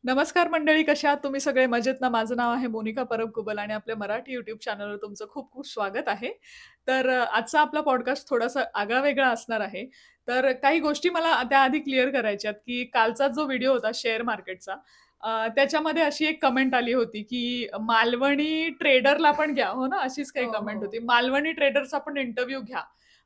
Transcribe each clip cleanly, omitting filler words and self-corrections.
नमस्कार मंडळी, कशा आहात तुम्ही सगळे? मजेत ना? माझं नाव आहे मोनिका परब कुबल आणि आपल्या मराठी यूट्यूब चॅनलवर तुमचं खूप खूप स्वागत आहे. तर आजचा आपला पॉडकास्ट थोडासा आगळा-वेगळा असणार आहे. तर काही गोष्टी मला त्याआधी क्लिअर करायच्यात, की कालचा जो व्हिडिओ होता शेअर मार्केटचा, त्याच्यामध्ये अशी एक कमेंट आली होती, की मालवणी ट्रेडरला पण घ्या. हो ना? अशीच काही हो, कमेंट हो. होती. मालवणी ट्रेडरचा पण इंटरव्ह्यू घ्या.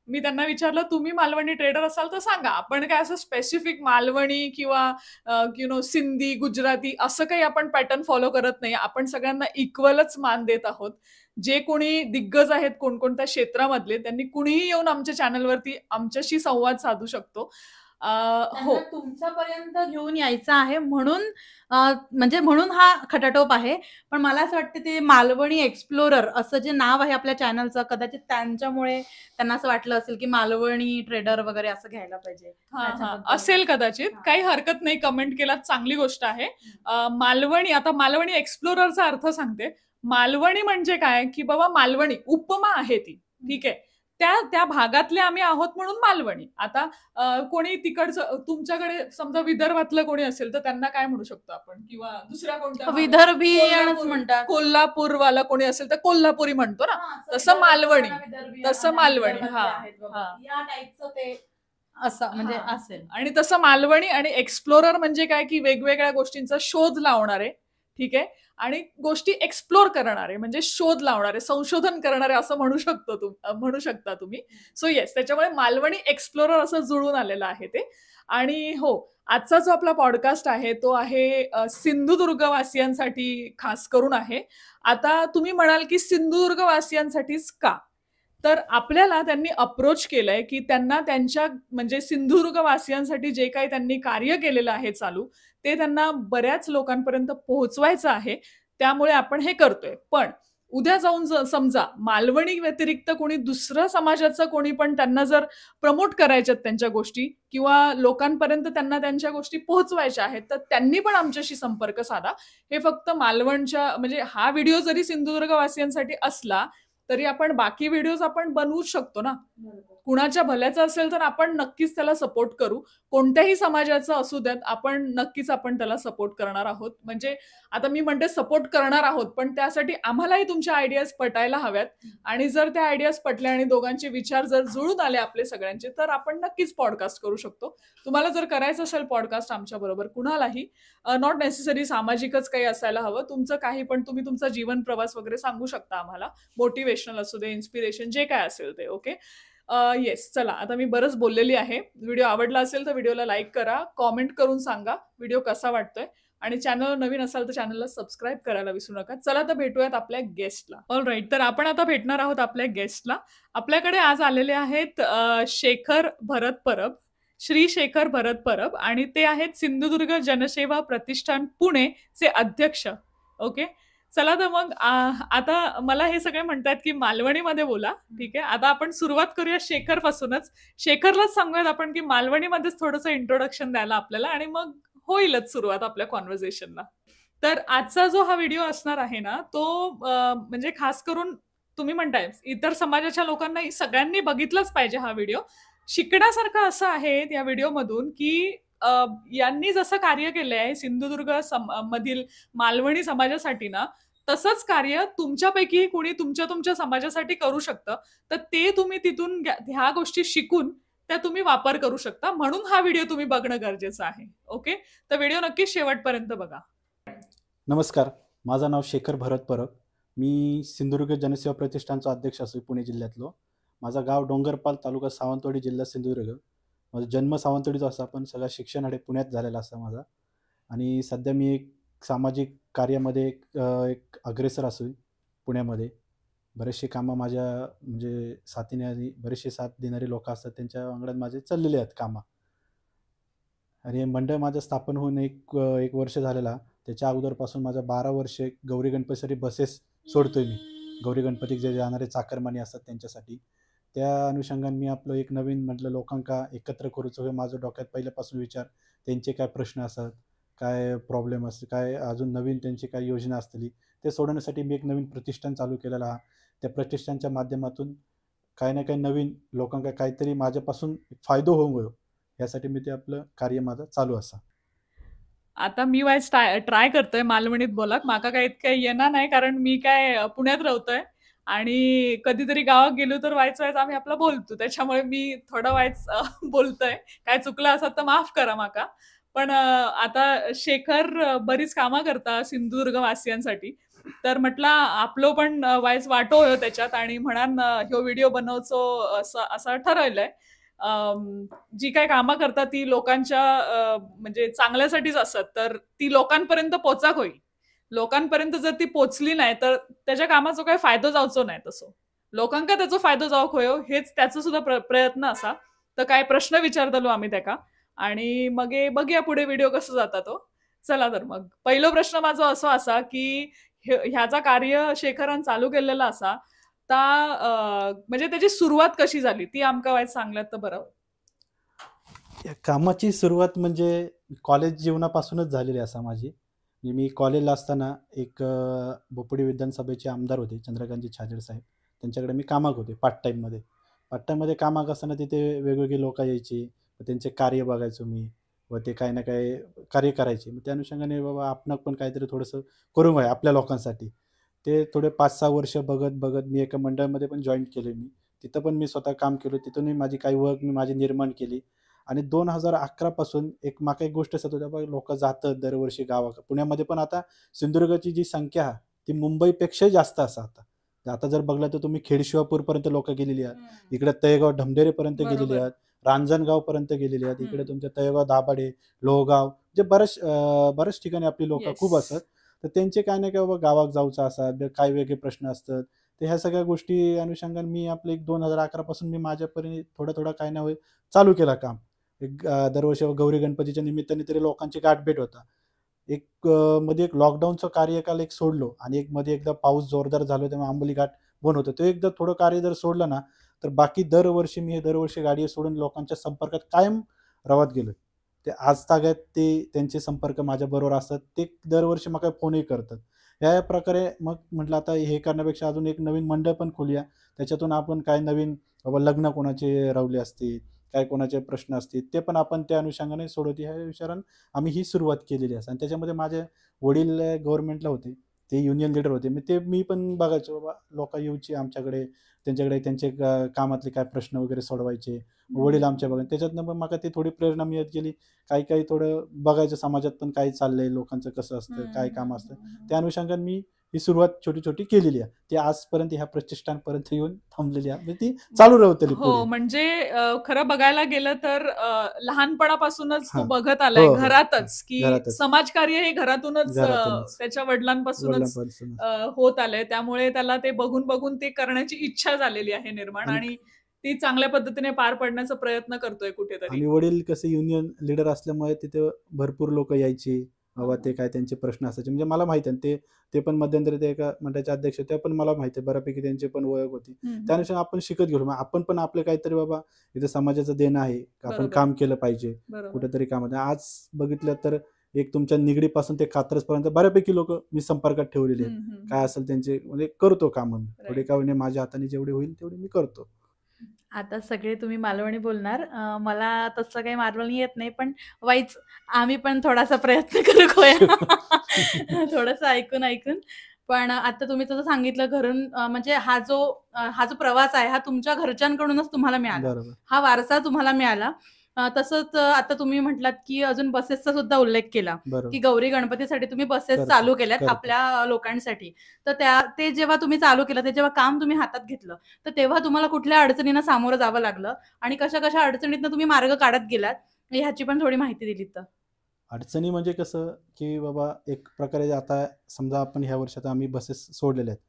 मी त्यांना विचारलं, "तुम्ही मालवणी ट्रेडर असाल तर सांगा. आपण काय असं स्पेसिफिक मालवणी किंवा सिंधी, गुजराती असं काही आपण पॅटर्न फॉलो करत नाही. आपण सगळ्यांना इक्वलच मान देत आहोत. जे कोणी दिग्गज आहेत कोणकोणत्या क्षेत्रामधले, त्यांनी कुणीही येऊन आमच्या चॅनलवरती आमच्याशी संवाद साधू शकतो. हो. त्यांना तुमच्यापर्यंत घेऊन यायचं आहे म्हणून म्हणजे म्हणून हा खटाटोप आहे. पण मला असं वाटतं ते मालवणी एक्सप्लोरर असं जे नाव आहे आपल्या चॅनलचं कदाचित त्यांच्यामुळे त्यांना असं वाटलं असेल, की मालवणी ट्रेडर वगैरे असं घ्यायला पाहिजे. हां, हां. त्याच्याबद्दल असेल कदाचित. हां. काही हरकत नाही. कमेंट केलात चांगली गोष्ट आहे. मालवणी आता मालवणी एक्सप्लोररचा अर्थ सांगते. मालवणी म्हणजे काय, की बाबा मालवणी उपमा आहे ती. ठीक आहे. त्या त्या भागातले आम्ही आहोत म्हणून मालवणी. आता कोणी तिकडचं तुमच्याकडे समजा विदर्भातलं कोणी असेल, तर त्यांना काय म्हणू शकतो आपण? किंवा दुसऱ्या कोणत्या भागात विदर्भीयनच म्हणतात. कोल्हापूरवाला कोणी असेल, तर कोल्हापुरी म्हणतो ना. हां, असं तसं मालवणी. विदर्भीय तसं आम्ही मालवणी. विदर्भातले हां, आहेत बाबा. हां. या टाइपचं ते असं म्हणजे हां. असेल. आणि तसं मालवणी आणि एक्सप्लोरर म्हणजे काय, की वेगवेगळ्या गोष्टींचा शोध लावणारे, ठीक आहे? आणि गोष्टी एक्सप्लोर करणारे म्हणजे शोध लावणारे, संशोधन करणारे असं म्हणू शकता तुम्ही. सो येस, त्याच्यामुळे मालवणी एक्सप्लोरर असं जुळून आलेलं आहे ते. आणि हो, आजचा जो आपला पॉडकास्ट आहे, तो आहे सिंधुदुर्गवासियांसाठी खास करून आहे. आता तुम्ही म्हणाल, की सिंधुदुर्गवासियांसाठीच का? तर आपल्याला त्यांनी अप्रोच केलंय, की त्यांना त्यांच्या म्हणजे सिंधुदुर्गवासियांसाठी जे काही त्यांनी कार्य केलेलं आहे चालू, ते त्यांना बऱ्याच लोकांपर्यंत पोहोचवायचं आहे. त्यामुळे आपण हे करतोय. पण उद्या जाऊन समजा मालवणी व्यतिरिक्त कोणी दुसऱ्या समाजाचं कोणी पण त्यांना जर प्रमोट करायच्यात त्यांच्या गोष्टी किंवा लोकांपर्यंत त्यांना त्यांच्या गोष्टी पोहोचवायच्या आहेत, तर त्यांनी पण आमच्याशी संपर्क साधा. हे फक्त मालवणच्या म्हणजे हा व्हिडिओ जरी सिंधुदुर्गवासियांसाठी असला, तरी आपण बाकी व्हिडिओज आपण बनवूच शकतो ना. बरोबर. कुणाच्या भल्याचं असेल तर आपण नक्कीच त्याला सपोर्ट करू. कोणत्याही समाजाचं असू द्यात, आपण त्याला सपोर्ट करणार आहोत. म्हणजे आता मी म्हणते सपोर्ट करणार आहोत, पण त्यासाठी आम्हालाही तुमच्या आयडियाज पटायला हव्यात आणि जर त्या आयडियाज पटल्या आणि दोघांचे विचार जर जुळून आले आपले सगळ्यांचे, तर आपण नक्कीच पॉडकास्ट करू शकतो. तुम्हाला जर करायचं असेल पॉडकास्ट आमच्याबरोबर कुणालाही, नॉट नेसेसरी सामाजिकच काही असायला हवं. तुमचं काही पण तुम्ही तुमचा जीवन प्रवास वगैरे सांगू शकता आम्हाला. मोटिव्हेशनल असू दे, इन्स्पिरेशन जे काय असेल ते. ओके. येस, चला आता मी बरंच बोललेली आहे. व्हिडिओ आवडला असेल तर व्हिडिओला लाईक करा, कॉमेंट करून सांगा व्हिडिओ कसा वाटतोय आणि चॅनलवर नवीन असाल तर चॅनलला सबस्क्राईब करायला विसरू नका. चला तर भेटूयात आपल्या गेस्टला. ऑलराईट, तर आपण आता भेटणार आहोत आपल्या गेस्टला. आपल्याकडे आज आलेले आहेत शेखर भरत परब, श्री शेखर भरत परब आणि ते आहेत सिंधुदुर्ग जनसेवा प्रतिष्ठान पुणेचे अध्यक्ष. ओके. चला तर मग आता मला हे सगळे म्हणतात की मालवणीमध्ये बोला. ठीक आहे. आता आपण सुरुवात करूया शेखर पासूनच. शेखरलाच सांगूयात आपण की मालवणीमध्येच थोडंसं इंट्रोडक्शन द्यायला आपल्याला आणि मग होईलच सुरुवात आपल्या कॉन्व्हर्सेशनला. तर आजचा जो हा व्हिडिओ असणार आहे ना, तो म्हणजे खास करून तुम्ही म्हणताय इतर समाजाच्या लोकांनाही सगळ्यांनी बघितलंच पाहिजे हा व्हिडिओ. शिकण्यासारखं असं आहे या व्हिडिओमधून की यांनी जसं कार्य केलंय आहे सिंधुदुर्ग मधील मालवणी समाजासाठी ना, तसंच कार्य तुमच्यापैकी कुणी तुमच्या तुमच्या समाजासाठी करू शकतं. तर ते तुम्ही तिथून ह्या गोष्टी शिकून त्या तुम्ही वापर करू शकता. म्हणून हा व्हिडिओ तुम्ही बघणं गरजेचं आहे. ओके. तर व्हिडिओ नक्कीच शेवटपर्यंत बघा. नमस्कार. माझं नाव शेखर भरत परब. मी सिंधुदुर्ग जनसेवा प्रतिष्ठानचा अध्यक्ष असो पुणे जिल्ह्यातलो. माझा गाव डोंगरपाल, तालुका सावंतवाडी, जिल्हा सिंधुदुर्ग. माझा जन्म सावंतवाडीचा असा, पण सगळं शिक्षण हे पुण्यात झालेलं असा माझा. आणि सध्या मी एक सामाजिक कार्यामध्ये एक अग्रेसर असो पुण्यामध्ये. बरेचसे कामं माझ्या म्हणजे साथीने आणि बरेचसे साथ देणारे लोकं असतात त्यांच्या अंगणात माझे चाललेले आहेत कामं. आणि हे मंडळ माझं स्थापन होऊन एक वर्ष झालेला. त्याच्या अगोदरपासून माझ्या 12 वर्षे गौरी गणपतीसाठी बसेस सोडतोय मी. गौरी गणपतीत जे जाणारे चाकरमानी असतात त्यांच्यासाठी. त्या अनुषंगाने मी आपलं एक नवीन म्हटलं लोकांका एकत्र करूचं हे माझं डोक्यात पहिल्यापासून विचार. त्यांचे काय प्रश्न असतात, काय प्रॉब्लेम असते, काय अजून नवीन त्यांची काय योजना असतली, ते सोडवण्यासाठी मी एक नवीन प्रतिष्ठान चालू केलेलं आहे. त्या प्रतिष्ठानच्या माध्यमातून काही ना काही नवीन लोकांका काहीतरी माझ्यापासून फायदा होऊ यासाठी मी ते आपलं कार्य माझं चालू असा. आता मी वायस ट्राय करतोय मालवणीत बोलाक. माका काय इतकं येणार नाही, कारण मी काय पुण्यात राहतोय आणि कधीतरी गावात गेलो तर वायच आम्ही आपला बोलतो. त्याच्यामुळे मी थोडं वायच बोलतोय. काय चुकलं असत तर माफ करा माका. पण आता शेखर बरीच कामं करता सिंधुदुर्ग वासियांसाठी. तर म्हटलं आपलो पण वायस वाटो होयो त्याच्यात, आणि म्हणान ह्यो व्हिडिओ बनवचो असं ठरवलंय. जी काय कामं करतात ती लोकांच्या म्हणजे चांगल्यासाठीच असतात, तर ती लोकांपर्यंत पोचाक होई. लोकांपर्यंत जर ती पोचली नाही तर त्याच्या कामाचा काही फायदा जावचो नाही. तसो लोकांका त्याचा फायदा जावक होयो हेच त्याचा सुद्धा प्रयत्न असा. तर काय प्रश्न विचारतलो आम्ही त्याका, आणि मग बघूया पुढे व्हिडिओ कसं जाता तो. चला तर मग पहिला प्रश्न माझा असो असा की ह्याचा कार्य शेखरान चालू केलेला असा, म्हणजे त्याची सुरुवात कशी झाली ती आमका वायच सांगल्यात तर बरं. या कामाची सुरुवात म्हणजे कॉलेज जीवनापासूनच झालेली असा माझी. म्हणजे मी कॉलेजला असताना एक बोपडी विधानसभेचे आमदार होते चंद्रकांतजी छाजेड साहेब, त्यांच्याकडे मी कामाक होते पार्ट टाईममध्ये कामाक असताना तिथे वेगवेगळी लोक यायची, त्यांचे कार्य बघायचो मी, व ते काही ना काही कार्य करायचे. मग त्या अनुषंगाने बाबा आपण पण काहीतरी थोडंसं करू आहे आपल्या लोकांसाठी. ते थोडे 5-6 वर्ष बघत बघत मी एका मंडळामध्ये पण जॉईन केले. मी तिथं पण मी स्वतः काम केलं, तिथूनही माझी काही ओळख मी माझी निर्माण केली. आणि 2011 पासून माका एक गोष्ट असत होत्या, लोक जातात दरवर्षी गावात. पुण्यामध्ये पण आता सिंधुदुर्गाची जी संख्या आहे ती मुंबईपेक्षाही जास्त असा आता जर बघला तर तुम्ही खेडशिवापूर पर्यंत लोक गेलेली आहेत, इकडे तळेगाव ढमढेरे पर्यंत गेलेली आहेत, रांजणगाव पर्यंत गेलेली आहेत, इकडे तुमच्या तळेगाव दाभाडे, लोहगाव, जे बऱ्याच ठिकाणी आपली लोक खूप असतात. तर त्यांचे काय नाही काय बाबा गावात जाऊचं असतात, काय वेगळे प्रश्न असतात. तर ह्या सगळ्या गोष्टी अनुषंगाने मी आपले 2011 पासून मी माझ्यापर्यंत थोडं काय नाही चालू केला काम. एक दरवर्षी गौरी गणपतीच्या निमित्ताने तरी लोकांची गाठभेट होता. मध्ये एक लॉकडाऊनचं कार्यकाल एक सोडलो, आणि एक मध्ये एकदा पाऊस जोरदार झालो तेव्हा आंबोली घाट बंद होतं. ते एकदा थोडं कार्य जर सोडलं ना, तर बाकी दरवर्षी गाडी सोडून लोकांच्या संपर्कात कायम राहत गेलो. ते आज तागायत ते त्यांचे संपर्क माझ्याबरोबर असतात. ते दरवर्षी मला फोनही करतात. या प्रकारे मग म्हटलं आता हे करण्यापेक्षा अजून एक नवीन मंडळ पण खोलूया. त्याच्यातून आपण काय नवीन बाबा लग्न कोणाचे रावले असतील, काय कोणाचे प्रश्न असतील, ते पण आपण त्या अनुषंगाने सोडवत ह्या विचारानं आम्ही ही सुरुवात केलेली आहे. आणि त्याच्यामध्ये माझे वडील गव्हर्नमेंटला होते, ते युनियन लीडर होते. मी पण बघायचो बाबा लोक येऊची आमच्याकडे, त्यांच्याकडे त्यांचे कामातले काय प्रश्न वगैरे सोडवायचे. वडील आमच्या बघा, त्याच्यातनं पण मला ती थोडी प्रेरणा मिळत गेली. काही थोडं बघायचं समाजात पण काय चाललंय, लोकांचं कसं असतं, काय काम असतं. त्या अनुषंगाने मी ही सुरुवात छोटी केलेली आहे. ती आजपर्यंत ह्या प्रतिष्ठानपर्यंत येऊन थांबलेली आहे, म्हणजे ती चालू राहतेली हो, पुढे. म्हणजे खरं बघायला गेलं तर लहानपणापासूनच तू हां. बघत आलाय हो. घरातच, की घरातच. समाजकार्य हे घरातूनच त्याच्या वडिलांपासूनच होत आलंय. त्यामुळे त्याला ते बघून ते करण्याची इच्छा झालेली आहे निर्माण, आणि ती चांगल्या पद्धतीने पार पडण्याचा प्रयत्न करतोय कुठेतरी. आणि वडील कसे युनियन लीडर असल्यामुळे तिथे भरपूर लोक यायची, बाबा ते काय त्यांचे प्रश्न असायचे. म्हणजे मला माहिती आहे ते पण मध्यंतरी ते एका मंडळाचे अध्यक्ष होते, पण मला माहिती आहे बऱ्यापैकी त्यांची पण ओळख होती. त्यानुसार आपण शिकत गेलो. मग आपण पण आपले काहीतरी बाबा इथे समाजाचं देणं आहे, आपण काम केलं पाहिजे कुठेतरी कामात. आज बघितलं तर एक तुमच्या निगडीपासून ते कात्रजपर्यंत बऱ्यापैकी लोक मी संपर्कात ठेवलेले आहेत. काय असेल त्यांचे म्हणजे करतो काम मी, थोडे का होईना माझ्या हाताने जेवढे होईल तेवढे मी करतो. आता सगळे तुम्ही मालवणी बोलणार, मला तसं काही मालवणी येत नाही, पण वाईच आम्ही पण थोडासा प्रयत्न करू थोडंसं ऐकून. पण आता तुम्ही तसं सांगितलं घरून, म्हणजे हा जो प्रवास आहे हा तुमच्या घरच्यांकडूनच तुम्हाला मिळाला, हा वारसा तुम्हाला मिळाला. तसंच आता तुम्ही म्हटलात की अजून बसेसचा सुद्धा उल्लेख केला, की गौरी गणपतीसाठी तुम्ही बसेस चालू केल्यात आपल्या लोकांसाठी. तर ते जेव्हा तुम्ही चालू केलं, ते जेव्हा काम तुम्ही हातात घेतलं, तर तेव्हा तुम्हाला कुठल्या अडचणींना सामोरं जावं लागलं, आणि कशा अडचणीतनं तुम्ही मार्ग काढत गेलात, ह्याची पण थोडी माहिती दिली तर. अडचणी म्हणजे कसं की बाबा एक प्रकारे आता समजा आपण ह्या वर्षात आम्ही बसेस सोडलेल्या आहेत,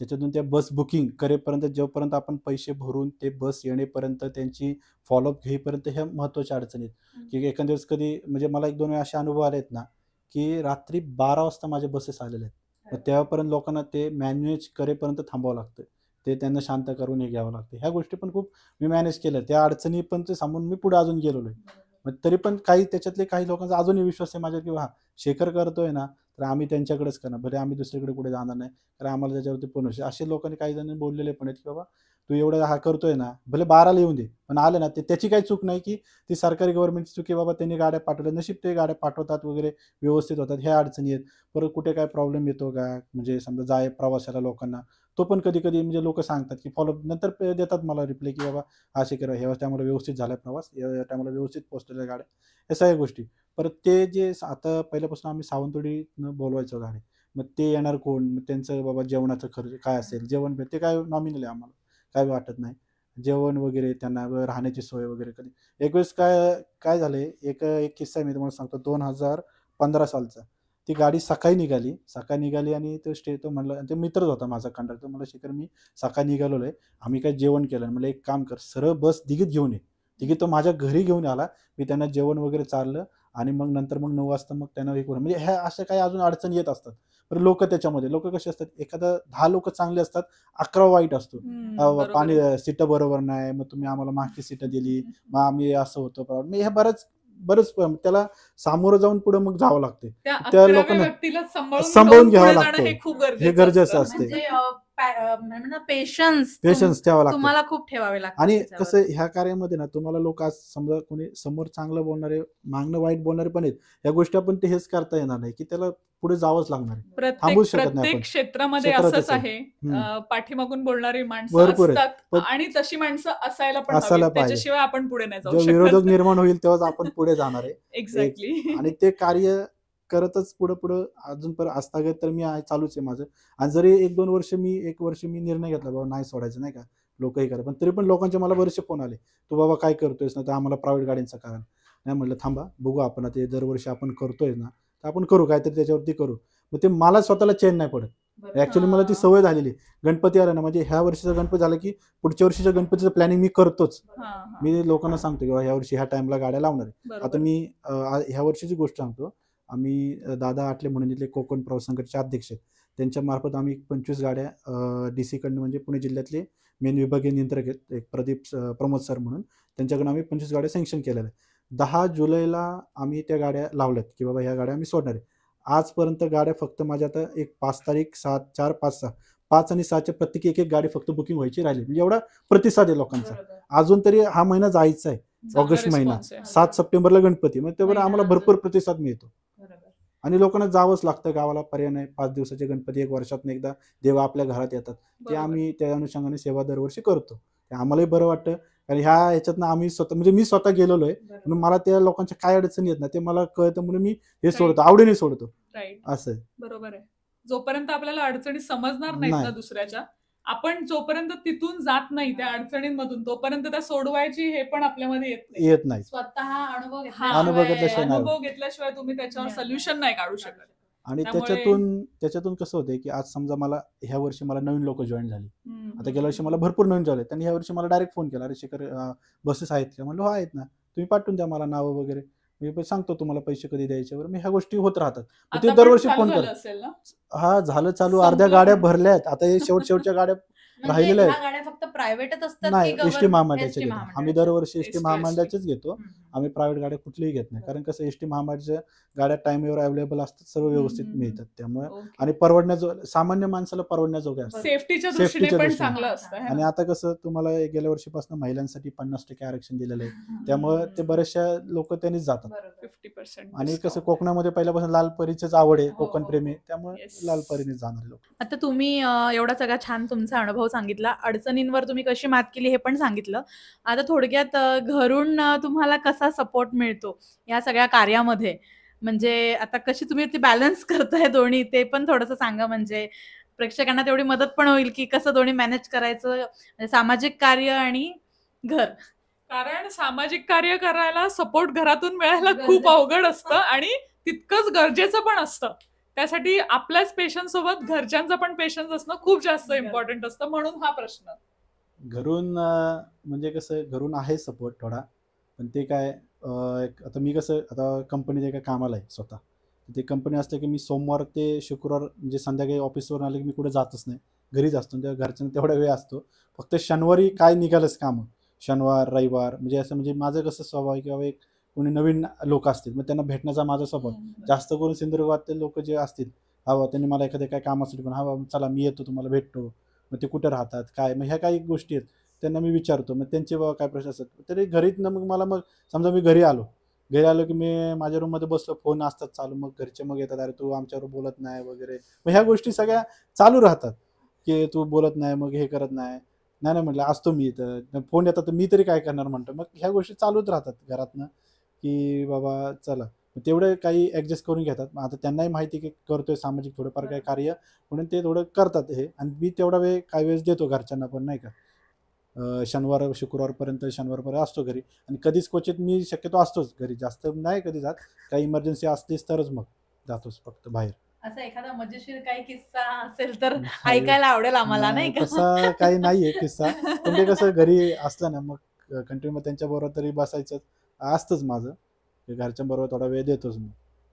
त्याच्यातून त्या बस बुकिंग करेपर्यंत जोपर्यंत आपण पैसे भरून ते बस येणेपर्यंत त्यांची फॉलोअप घेईपर्यंत ह्या महत्त्वाच्या अडचणी आहेत. की एखाद्या दिवस कधी म्हणजे मला 1-2 वेळा असे अनुभव आले आहेत ना, की रात्री 12 वाजता माझे बसेस आलेले आहेत. मग तेव्हापर्यंत लोकांना ते मॅनेज करेपर्यंत थांबावं लागतं, ते त्यांना शांत करून हे घ्यावं लागतं. ह्या गोष्टी पण खूप मी मॅनेज केल्या. त्या अडचणी पण ते सांगून मी पुढे अजून गेलेलो आहे. मग तरी पण त्याच्यातले काही लोकांचा अजूनही विश्वास आहे माझ्यावर, की शेखर करतोय ना, तर आम्ही त्यांच्याकडेच करणार, भले आम्ही दुसरीकडे कुठे जाणार नाही, तर आम्हाला त्याच्यावरती पूर्ण विश्वास. असे लोकांनी काही जणांनी बोललेले पण आहेत, की बाबा तू एवढं हा करतोय ना, भले 12ला येऊन दे, पण आले ना, ते त्याची काही चूक नाही की ती सरकारी गव्हर्नमेंटची चूक आहे, बाबा त्यांनी गाड्या पाठवल्या, नशीब ते गाड्या पाठवतात वगैरे व्यवस्थित होतात, ह्या अडचणी आहेत. परत कुठे काय प्रॉब्लेम येतो का, म्हणजे समजा जाय प्रवासाला लोकांना, तो पण कधी-कधी म्हणजे लोकं सांगतात की फॉलोअप नंतर देतात मला रिप्लाय की बाबा असे करा, ह्या टायमाला व्यवस्थित झाला प्रवास, या टायमाला व्यवस्थित पोहोचलेल्या गाड्या, या सगळ्या गोष्टी. परत ते जे आता पहिल्यापासून आम्ही सावंतवाडीनं बोलवायचो गाडी, मग ते येणार कोण, मग त्यांचं बाबा जेवणाचा खर्च काय असेल, जेवण ते काय नॉमिनल आहे आम्हाला, काय वाटत नाही. जेवण वगैरे त्यांना राहण्याची सोय वगैरे कधी एक वेळेस काय काय झालंय, एक किस्सा मी तुम्हाला सांगतो. 2015 सालचा. ती गाडी सकाळी निघाली आणि तो म्हणला, ते मित्रच होता माझा कंडक्टर, मला शेखर मी सकाळी निघालेलो आहे, आम्ही काय जेवण केलं नाही. म्हणलं एक काम कर, सरळ बस दिघीत घेऊन ये. दिघीत तो माझ्या घरी घेऊन आला. मी त्यांना जेवण वगैरे चारलं आणि मग नंतर मग 9 वाजता मग त्यांना हे करून, म्हणजे ह्या अशा काही अजून अडचणी येत असतात. तर लोक त्याच्यामध्ये लोक कसे असतात, एखादा 10 लोक चांगले असतात, 11 वाईट असतो. बरोबर पाणी आहे. सीट बरोबर नाही, मग तुम्ही आम्हाला मागची सीट दिली, मग आम्ही असं होतो प्रॉब्लेम. हे बरंच त्याला सामोरं जाऊन पुढे मग जावं लागते. त्या त्या 11व्या लोकांना व्यक्तीला सांभाळून घेऊन घ्यावं पुढे जाणं लागतं. हे खूप हे गरजेचं असतं. असते. म्हणजे पेशन्स पेशन्स ठेवावं लागतं. तुम्हाला खूप ठेवावे लागतात आणि त्याच्यावर. कसं ह्या कार्यामध्ये ना, तुम्हाला लोक आज समजा कोणी समोर चांगलं बोलणारे, मागणं वाईट बोलणारे पण आहेत. या गोष्टी आपण ते हेच करता येणार नाही की त्याला पुढे जावंच लागणार आहे. थांबूच शकत नाही प्रत्येक आपण. क्षेत्रामध्ये क्षेत्रातच असंच आहे. आहे. पाठीमागून बोलणारी माणसं भरपूर आहेत. असतात पण आणि तशी माणसं असायला पण असायला हवीत. पाहिजे. त्याच्याशिवाय आपण पुढे नाही जाऊ जेव्हा विरोधक शकत. निर्माण होईल तेव्हाच आपण पुढे जाणार आहे. एक्झॅक्टली. आणि ते कार्य करतच पुढं अजून पण आस्थागत तर मी चालूच आहे माझं. आणि जरी 1-2 वर्ष मी निर्णय घेतला बाबा नाही सोडायचं, नाही का, लोकही करा, पण तरी पण लोकांचे मला बरेचसे फोन आले, तू बाबा काय करतोयस ना, तर आम्हाला प्रायव्हेट गाड्यांचं कारण नाही. म्हटलं थांबा, बघू आपण, आता दरवर्षी आपण करतोय ना, तर आपण करू काहीतरी त्याच्यावरती करू. मग ते मला स्वतःला चेन नाही पडत. ऍक्च्युली मला ती सवय झालेली. गणपती आला ना, म्हणजे ह्या वर्षीचा गणपती झाला की पुढच्या वर्षीच्या गणपतीचं प्लॅनिंग मी करतोच. मी लोकांना सांगतो की ह्या वर्षी ह्या टाइमला गाड्या लावणार आहे. आता मी ह्या वर्षीची गोष्ट सांगतो. आम्ही दादा आटले म्हणून इथले कोकण प्रवास संघटनेचे अध्यक्ष आहेत, त्यांच्या मार्फत आम्ही 25 गाड्या DC कडनं, म्हणजे पुणे जिल्ह्यातले मेन विभागीय नियंत्रक आहेत, एक प्रमोद सर म्हणून, त्यांच्याकडून आम्ही 25 गाड्या सँक्शन केलेल्या आहेत. 10 जुलैला आम्ही त्या गाड्या लावल्यात की बाबा ह्या गाड्या आम्ही सोडणार आहे. आजपर्यंत गाड्या फक्त माझ्या आता एक 5 तारीख, 7, 4, 5, 6, 5 आणि 6च्या प्रत्येकी एक गाडी फक्त बुकिंग व्हायची राहिली. म्हणजे एवढा प्रतिसाद आहे लोकांचा. अजून तरी हा महिना जायचा आहे, ऑगस्ट महिना. 7 सप्टेंबरला गणपती, मग त्यावर आम्हाला भरपूर प्रतिसाद मिळतो. आणि लोकांना जावंच लागतं गावाला, पर्याय नाही. 5 दिवसाचे गणपती 1 वर्षातून एकदा देव आपल्या घरात येतात. ते आम्ही त्या अनुषंगाने सेवा दरवर्षी करतो. ते आम्हालाही बरं वाटतं. कारण ह्याच्यातनं आम्ही स्वतः, म्हणजे मी स्वतः गेलेलो आहे, म्हणून मला त्या लोकांच्या काय अडचणी येत ना ते मला कळतं, म्हणून मी हे सोडतो, आवडीने सोडतो. राईट, असं आहे. बरोबर आहे. जोपर्यंत आपल्याला अडचणी समजणार नाहीत ना नाही. दुसऱ्याच्या, आपण जोपर्यंत तिथून जात नाही त्या अडचणींमधून, तोपर्यंत त्या सोडवायची हे पण आपल्यामध्ये येत नाही. स्वतः अनुभव अनुभव घेतल्याशिवाय नाही. अनुभव घेतल्याशिवाय तुम्ही त्याच्यावर सोल्युशन नाही काढू शकत. आणि त्याच्यातून कसं होतंय की आज समजा मला ह्या वर्षी मला नवीन लोक जॉईन झाली. आता गेल्या वर्षी मला भरपूर नवीन झाले, त्यांनी ह्या वर्षी मला डायरेक्ट फोन केला, अरे शेखर बसेस आहेत का? म्हणलं हो आहेत ना, तुम्ही पाठवून द्या मला नावं वगैरे, मी पण सांगतो तुम्हाला पैसे कधी द्यायचे वगैरे. मी ह्या गोष्टी होत राहतात. ते दरवर्षी फोन करतात. हा झालं चालू, अर्ध्या गाड्या भरल्या आहेत. आता हे शेवटच्या गाड्या राहिलेल्या आहेत. गाड्या फक्त प्रायव्हेटच असतात नाही, की एसटी महामंडळाचे ST घेतो महामंडळ? आम्ही दरवर्षी. ST ST. महामंडळाचेच घेतो आम्ही, प्रायव्हेट गाड्या कुठलीही घेत नाही. कारण कसं एसटी महामंडळाच्या गाड्या टाइमवर अवेलेबल असतात, सर्व व्यवस्थित मिळतात. त्यामुळे आणि सामान्य माणसाला परवडण्याजोग्या असतात. सेफ्टीच्या दृष्टीने पण चांगलं असतं. आणि आता कसं तुम्हाला गेल्या वर्षीपासून महिलांसाठी 50% आरक्षण दिलेलं आहे, त्यामुळे ते बऱ्याचशा लोक त्यांनीच जातात. 50%. आणि कसं कोकणामध्ये पहिल्यापासून लाल परीचेच आवड आहे, कोकण प्रेमी, त्यामुळे लाल परीने जाणारे लोक. आता तुम्ही एवढा सगळा छान तुमचा अनुभव सांगितला, अडचणींवर तुम्ही कशी मात केली हे पण सांगितलं. आता थोडक्यात घरून तुम्हाला कसा सपोर्ट मिळतो या सगळ्या कार्यामध्ये, म्हणजे आता कशी तुम्ही ते बॅलन्स करताय दोन्ही, ते पण थोडंसं सांगा. म्हणजे प्रेक्षकांना तेवढी मदत पण होईल की कसं दोन्ही मॅनेज करायचं, म्हणजे सामाजिक कार्य आणि घर. कारण सामाजिक कार्य करायला सपोर्ट घरातून मिळायला खूप अवघड असतं आणि तितकंच गरजेचं पण असतं. त्यासाठी आपल्याच पेशन्स सोबत घरच्यांचं पण पेशन्स असणं खूप जास्त इम्पॉर्टंट असतं. म्हणून हा प्रश्न घरून म्हणजे कसं, घरून आहे सपोर्ट थोडा, पण ते काय आता मी कसं, आता कंपनीत एका कामाला आहे स्वतः. ते कंपनी असलं की मी सोमवार ते शुक्रवार म्हणजे संध्याकाळी ऑफिसवर आलं की मी कुठे जातच नाही, घरीच असतो. त्या घरच्यांना तेवढा वेळ असतो. फक्त शनिवारी काय निघालंच कामं, शनिवार रविवार, म्हणजे असं, म्हणजे माझं कसं स्वभाव आहे किंवा एक कोणी नवीन लोक असतील मग त्यांना भेटण्याचा माझा स्वभाव. जास्त करून सिंधुदुर्गातले लोक जे असतील, हा त्यांनी मला एखाद्या काय कामासाठी पण, हा चला मी येतो तुम्हाला भेटतो, मग ते कुठे राहतात काय, मग ह्या काही गोष्टी आहेत त्यांना मी विचारतो. मग त्यांचे बाबा काय प्रश्न असतात तरी घरीतनं मग मला, मग समजा मी घरी आलो की मी माझ्या रूममध्ये बसलो, फोन असतात चालू, मग घरचे मग येतात, अरे तू आमच्यावर बोलत नाही वगैरे. मग ह्या गोष्टी सगळ्या चालू राहतात की तू बोलत नाही, मग हे करत नाही. नाही नाही म्हटलं असतो मी इथं, फोन येतात तर मी तरी काय करणार म्हणतो. मग ह्या गोष्टी चालूच राहतात घरातनं की बाबा चला. मग तेवढे काही ॲडजस्ट करून घेतात. मग आता त्यांनाही माहिती की करतोय सामाजिक थोडंफार काही कार्य, म्हणून ते थोडं करतात हे. आणि मी तेवढा वेळ काही वेळेस देतो घरच्यांना पण, नाही का. शनिवार शनिवारपर्यंत असतो घरी. आणि कधीच क्वचित मी शक्यतो असतोच घरी, जास्त नाही कधी जात. काही इमर्जन्सी असलीच तरच मग जातोच फक्त बाहेर. असा एखादा मजेशीर काही किस्सा असेल तर नाही, ऐकायला आवडेल आम्हाला, नाही नाही का? तसा काही नाहीये किस्सा. पण ते कसं घरी असलं ना, मग कंटिन्यू मग त्यांच्याबरोबर तरी बसायचं असतंच माझं. ते घरच्यांबरोबर थोडा वेळ देतोच मी.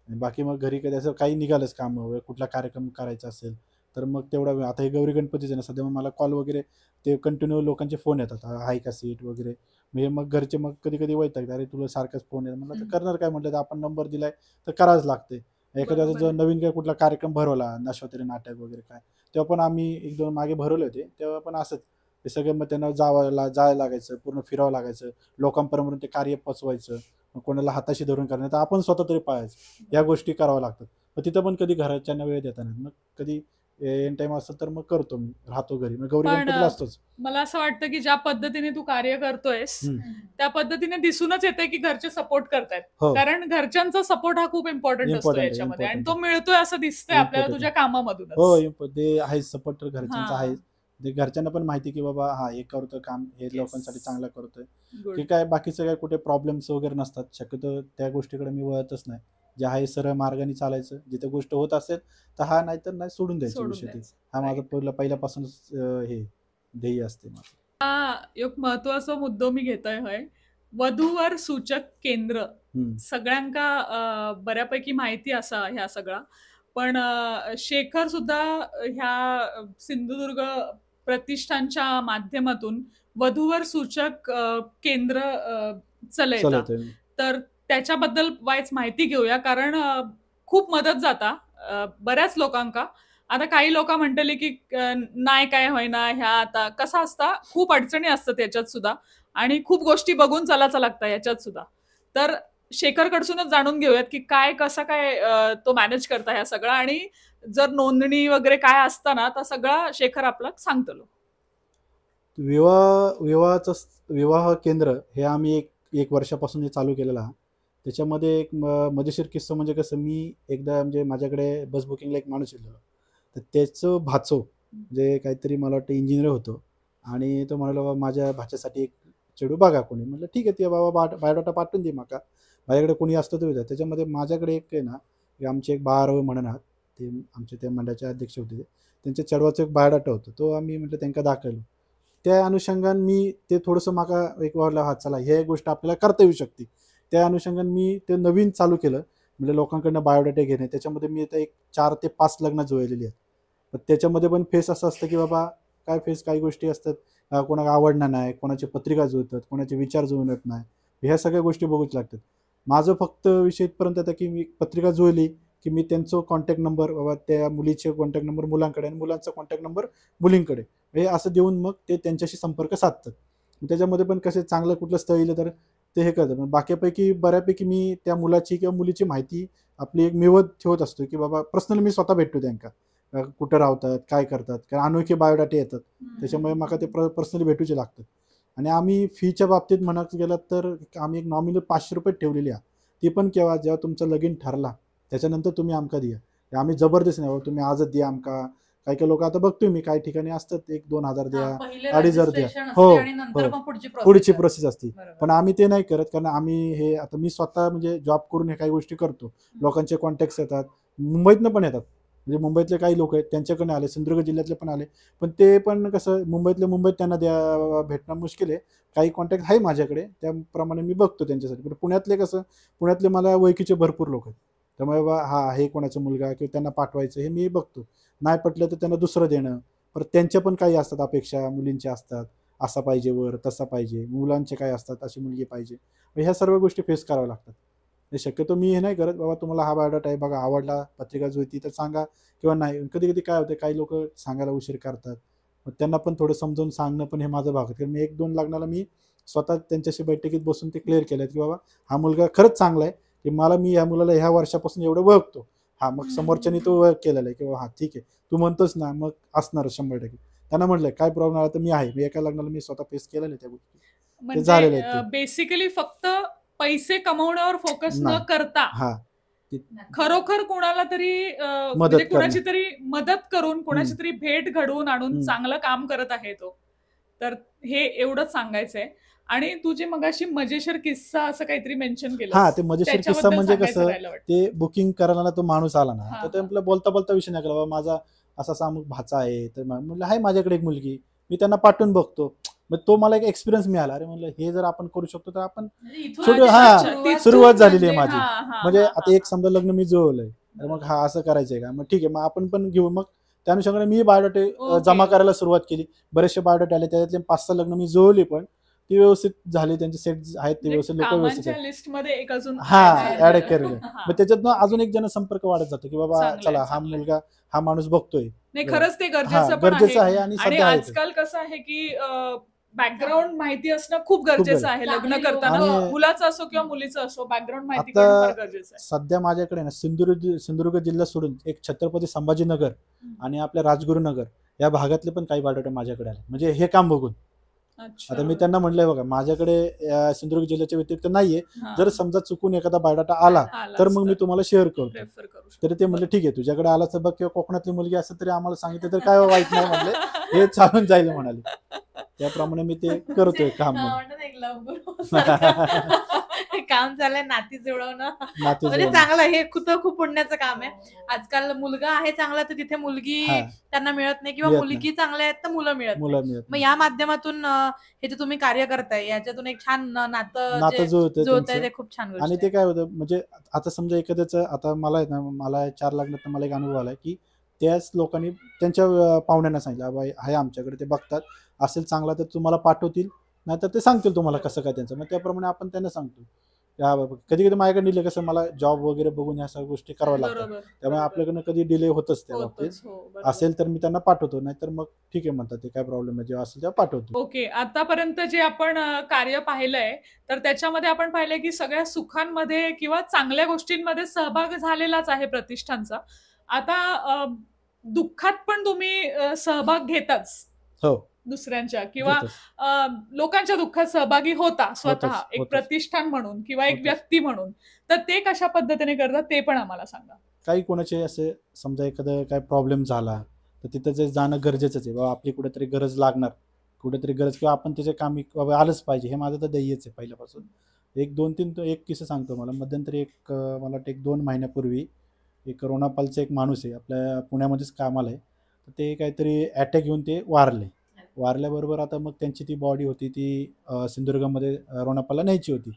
आणि बाकी मग घरी कधी असं काही निघालंच कामं वगैरे, कुठला कार्यक्रम करायचा असेल तर मग तेवढा वेळ. आता हे गौरी गणपतीचे ना सध्या, मग मला कॉल वगैरे ते कंटिन्यू लोकांचे फोन येतात, आहे का सीट वगैरे. मग हे मग घरचे मग कधी कधी वैतागतात, अरे तुला सारखंच फोन येतात. म्हणलं तर करणार काय, म्हटलं तर आपण नंबर दिलाय तर करावंच लागते. एखाद्या बरोबर जो आहे. नवीन काही कुठला कार्यक्रम भरवला, नशोतरी नाटक वगैरे काय, तेव्हा पण आम्ही एक दोन मागे भरवले होते, तेव्हा पण असंच ते सगळं. मग त्यांना जायला लागायचं, पूर्ण फिरावं लागायचं, लोकांपर्यंत ते कार्य पोचवायचं. मग कोणाला हाताशी धरून करणार तर आपण स्वतः तरी पाहायचं, या गोष्टी कराव्या लागतात. मग तिथं पण कधी घरच्यांना वेळ देता नाही. मग कधी एन टाईम असेल तर मग करतो, मी राहतो घरी. मग गौरी पण गणपतीला असतोच. मला असं वाटतं की ज्या पद्धतीने तू कार्य करतोयस हम्म. त्या पद्धतीने दिसूनच येते की घरचे सपोर्ट करतायत. हो, कारण घरच्यांचा सपोर्ट हा खूप इम्पॉर्टंट असतो इम्पॉर्टंट आहे, याच्यामध्ये, आणि इम्पॉर्टंट तो आहे, मिळतोय असं दिसतंय आपल्याला इम्पॉर्टंट आहे. तुझ्या कामामधूनच. हो, ते आहे सपोर्ट तर घरच्यांचा आहे. हा. ते घरच्यांना पण माहिती की बाबा हा हे करतोय काम, हे लोकांसाठी येस. चांगलं करतोय. गुड. की काय बाकीचं काय कुठे प्रॉब्लेम्स वगैरे नसतात. शक्यतो त्या गोष्टीकडे मी वळतच नाही. जे आहे सरळ मार्गाने चालायचं. जिथे गोष्ट होत असेल तर हा, नाही तर नाही, सोडून द्यायची सोडून विषय ते. द्यायचं. हा माझा राईट. पहिल्यापासूनच हे ध्येय असते माझं. हा एक महत्वाचा मुद्दो मी घेतोय होय. वधूवर सूचक केंद्र हम्म. सगळ्यांका बऱ्यापैकी माहिती असा ह्या सगळा. पण शेखर सुद्धा ह्या सिंधुदुर्ग प्रतिष्ठानच्या माध्यमातून वधूवर सूचक केंद्र चलयता. चालवतोय मी. तर त्याच्याबद्दल वायच माहिती घेऊया, कारण खूप मदत जाता बऱ्याच लोकांका. आता काही लोक म्हणतले की नाही काय होईना ह्या, आता कसं असता खूप अडचणी असतात याच्यात सुद्धा, आणि खूप गोष्टी बघून चालायचं लागतं याच्यात सुद्धा. तर शेखरकडसूनच जाणून घेऊयात की काय कसं काय तो मॅनेज करता ह्या सगळं, आणि जर नोंदणी वगैरे काय असता ना तर सगळा शेखर आपला सांगतलो. विवाह केंद्र हे आम्ही एक वर्षापासून हे चालू केलेलं आहे. त्याच्यामध्ये एक मजेशीर किस्सा म्हणजे कसं, मी एकदा म्हणजे माझ्याकडे बस बुकिंगला एक माणूस येलेला. तर त्याचं भाचो म्हणजे काहीतरी मला वाटतं इंजिनियर होतो. आणि तो म्हणाला, बाबा माझ्या भाच्यासाठी एक चेडू बघा कोणी. म्हटलं ठीक आहे, ते बाबा बायोडाटा पाठवून दे माका, माझ्याकडे कोणी असतं तर विचार. त्याच्यामध्ये माझ्याकडे एक आहे ना, की आमचे एक बाळाराव म्हणून आहात, ते आमचे त्या मंडळाचे अध्यक्ष होते. त्यांच्या चढवाचं एक बायोडाटा होतं, तो आम्ही म्हटलं त्यांना दाखवलं. त्या अनुषंगाने मी ते थोडंसं माका एक वाढला, हात चला हे गोष्ट आपल्याला करता येऊ शकते. त्या अनुषंगाने मी ते नवीन चालू केलं. म्हणजे लोकांकडनं बायोडाटा घेणे. त्याच्यामध्ये मी आता एक 4 ते 5 लग्न जुळलेली आहेत. पण त्याच्यामध्ये पण फेस असं असतं की बाबा काय फेस, काही गोष्टी असतात कोणाला आवडणार नाही, कोणाची पत्रिका जुळतात, कोणाचे विचार जुळून येत नाही, ह्या सगळ्या गोष्टी बघूच लागतात. माझं फक्त विषय इथपर्यंत येतं की मी पत्रिका जुळली की मी त्यांचं कॉन्टॅक्ट नंबर, बाबा त्या मुलीचे कॉन्टॅक्ट नंबर मुलांकडे आणि मुलांचा कॉन्टॅक्ट नंबर मुलींकडे, हे असं देऊन मग ते त्यांच्याशी संपर्क साधतात. त्याच्यामध्ये पण कसे चांगलं कुठलं स्थळ येईल तर ते हे करतात. पण बाकीपैकी बऱ्यापैकी मी त्या मुलाची किंवा मुलीची माहिती आपली एक मिळवत ठेवत असतो की बाबा पर्सनली मी स्वतः भेटतो त्यांना, कुठं राहतात, काय करतात, कारण अनोळखी बायोडाटे येतात. त्याच्यामुळे मला ते पर्सनली भेटूचे लागतात. आणि आम्ही फीच्या बाबतीत म्हणायचं गेलं तर आम्ही एक नॉमिनल 500 रुपये ठेवलेली आहे. ती पण केव्हा, जेव्हा तुमचं लगीन ठरला त्याच्यानंतर तुम्ही आमका द्या. आम्ही जबरदस्त नाही, तुम्ही आजच द्या आमका. काही काही लोक आता बघतोय मी काही ठिकाणी असतात, 1-2 हजार द्या, 2,500 द्या. हो, आणि नंतर हो, मग पुढची प्रोसेस असते. बरोबर. पण आम्ही ते नाही करत, कारण आम्ही हे आता मी स्वतः म्हणजे जॉब करून हे काही गोष्टी करतो. लोकांचे कॉन्टॅक्ट्स येतात, मुंबईतनं पण येतात. म्हणजे मुंबईतले काही लोक आहेत त्यांच्याकडे आले, सिंधुदुर्ग जिल्ह्यातले पण आले. पण ते पण कसं मुंबईत त्यांना भेटणं मुश्किल आहे. काही कॉन्टॅक्ट आहे माझ्याकडे, त्याप्रमाणे मी बघतो त्यांच्यासाठी. पण पुण्यातले कसं, पुण्यातले मला ओळखीचे भरपूर लोक आहेत. त्यामुळे बा हा हे कोणाचा मुलगा किंवा त्यांना पाठवायचं हे मी बघतो. नाही पटलं तर त्यांना दुसरं देणं. परत त्यांच्या पण काही असतात अपेक्षा, मुलींच्या असतात, असा पाहिजे वर, तसा पाहिजे. मुलांचे काय असतात, अशी मुलगी पाहिजे. ह्या सर्व गोष्टी फेस कराव्या लागतात. शक्यतो मी हे नाही करत, बाबा तुम्हाला हा बायोडाटा आहे बघा, आवडला, पत्रिका जुळती तर सांगा किंवा नाही. कधी कधी काय होतं, काही लोक सांगायला उशीर करतात. मग त्यांना पण थोडं समजावून सांगणं पण हे माझं भाग आहे. मी 1-2 लग्नाला मी स्वतः त्यांच्याशी बैठकीत बसून ते क्लिअर केलं की बाबा हा मुलगा खरंच चांगला आहे, की मी ह्या मुलाला ह्या वर्षापासून एवढं ओळखतो. हां, मग समोरच्यानी तो वर्क केलेला आहे की बाबा हां ठीक आहे, तू म्हणतोस ना, मग असणारच 100%. त्यांना म्हटलं काय प्रॉब्लेम आला तर मी आहे. मी एका लग्नाला मी स्वतः फेस केलेलं आहे त्या गोष्टी. ते झालेलं आहे ते. बेसिकली फक्त पैसे कमवण्यावर फोकस न नाही. करता हां. खरोखर कोणाला तरी म्हणजे कोणाची तरी मदत करून कोणाची तरी भेट घडवून आणून चांगलं काम करत आहे तो. तर हे एवढंच सांगायचंय. आणि तू जे मगाशी मजेशीर किस्सा असं काहीतरी मेन्शन केलं. हां, ते मजेशीर किस्सा म्हणजे कसं, ते बुकिंग करायला तो माणूस आला ना, तर ते आपलं बोलता बोलता विषय नाही केला, माझा असा अमुक भाचा आहे, तर म्हटलं आहे माझ्याकडे एक मुलगी, मी त्यांना पाठवून बघतो. मग तो मला एक एक्सपिरियन्स मिळाला. अरे म्हणलं हे जर आपण करू शकतो तर आपण सुरुवात झालेली आहे माझी. म्हणजे आता एक समजा लग्न मी जुळवलंय, तर मग हा असं करायचंय का, मग ठीक आहे, मग आपण पण घेऊ. मग त्या अनुषंगाने मी बायोडाटे जमा करायला सुरुवात केली. बरेचसे बायोडाटे आले, त्याच्यातले 5-6 लग्न मी जुळवली, पण ती व्यवस्थित झाली, त्यांचे सेट आहेत ते व्यवस्थित, लोक व्यवस्थित लिस्ट मध्ये एक अजून ऍड केलेलं. मग त्याच्यातनं अजून एक जनसंपर्क वाढत जातो की बाबा चला हा मुलगा हा माणूस बघतोय. नाही, खरंच ते गरजेचं आहे. आणि आजकाल कसं आहे की बॅकग्राऊंड माहिती असणं खूप गरजेचं आहे लग्न करताना, मुलाचं असो किंवा मुलीचं असो, बॅकग्राऊंड माहिती करणं फार गरजेचं आहे. सध्या माझ्याकडे ना सिंधुदुर्ग जिल्हा सोडून एक छत्रपती संभाजीनगर आणि आपल्या राजगुरुनगर या भागातले पण काही बायोडाटे माझ्याकडे आले, म्हणजे हे काम बघून. आता मी त्यांना म्हटलंय बघा माझ्याकडे सिंधुदुर्ग जिल्ह्याच्या व्यतिरिक्त नाहीये, जर समजा चुकून एखादा बायोडाटा आला तर मग मी तुम्हाला शेअर करतो. तर ते म्हणले ठीक आहे, तुझ्याकडे आला तर बघ, किंवा कोकणातली मुलगी असेल तरी आम्हाला सांगितलं तर काय वाईट नाही, म्हणले हे चालून जाईल म्हणाले. त्याप्रमाणे मी ते करतोय काम. काम झालंय नाती जुळवणं, म्हणजे चांगलं, हे खूप पुण्याचं काम आहे. आजकाल मुलगा आहे चांगला तर तिथे मुलगी त्यांना मिळत नाही, किंवा मुलगी चांगल्या आहेत तर मुलं मिळत नाही. मग या माध्यमातून हे जे तुम्ही कार्य करताय याच्यातून एक छान नातं जुळतंय, ते खूप छान गोष्ट. आणि ते काय होतं, म्हणजे आता समजा एखाद्याचं, आता मला 4 लग्नात मला एक अनुभव आला की त्याच लोकांनी त्यांच्या पाहुण्यांना सांगितलं बाई आहे आमच्याकडे, ते बघतात, असेल चांगला तर तुम्हाला पाठवतील, नाहीतर ते सांगतील तुम्हाला कसं काय त्यांचं. मग त्याप्रमाणे आपण त्यांना सांगतो. कधी कधी माझ्याकडे डिले, कसं मला जॉब वगैरे बघून ह्या सगळ्या गोष्टी कराव्या लागतात, त्यामुळे आपल्याकडनं कधी डिले होतच त्या बाबतीत. असेल तर मी त्यांना पाठवतो, नाहीतर मग ठीक आहे म्हणतात, ते काय प्रॉब्लेम आहे, जेव्हा असेल तेव्हा पाठवतो. ओके, आतापर्यंत जे आपण कार्य पाहिलंय तर त्याच्यामध्ये आपण पाहिलंय की सगळ्या सुखांमध्ये किंवा चांगल्या गोष्टींमध्ये सहभाग झालेलाच आहे प्रतिष्ठानचा. आता दुःखात पण तुम्ही सहभाग घेताच. हो, दुसऱ्यांच्या किंवा लोकांच्या दुःखात सहभागी होता स्वतः, एक प्रतिष्ठान म्हणून किंवा एक व्यक्ती म्हणून. तर ते कशा पद्धतीने करतात ते पण आम्हाला सांगा. काही कोणाचे असे समजा एखादा काय प्रॉब्लेम झाला तर तिथं जे जाणं गरजेचंच आहे. बाबा आपली कुठेतरी गरज लागणार, कुठेतरी गरज, किंवा आपण त्याच्या कामी बाबा आलंच पाहिजे, हे माझं तर ध्येयच आहे पहिल्यापासून. 1-2-3 एक किस्सा सांगतो. मला मध्यंतरी मला वाटतं 1-2 महिन्यापूर्वी एक रोणापालचा एक माणूस आहे, आपल्या पुण्यामध्येच कामाला आहे, तर ते काहीतरी अटॅक घेऊन ते वारल्याबरोबर आता मग त्यांची ती बॉडी होती ती सिंधुदुर्गमध्ये रोणापालला न्यायची होती.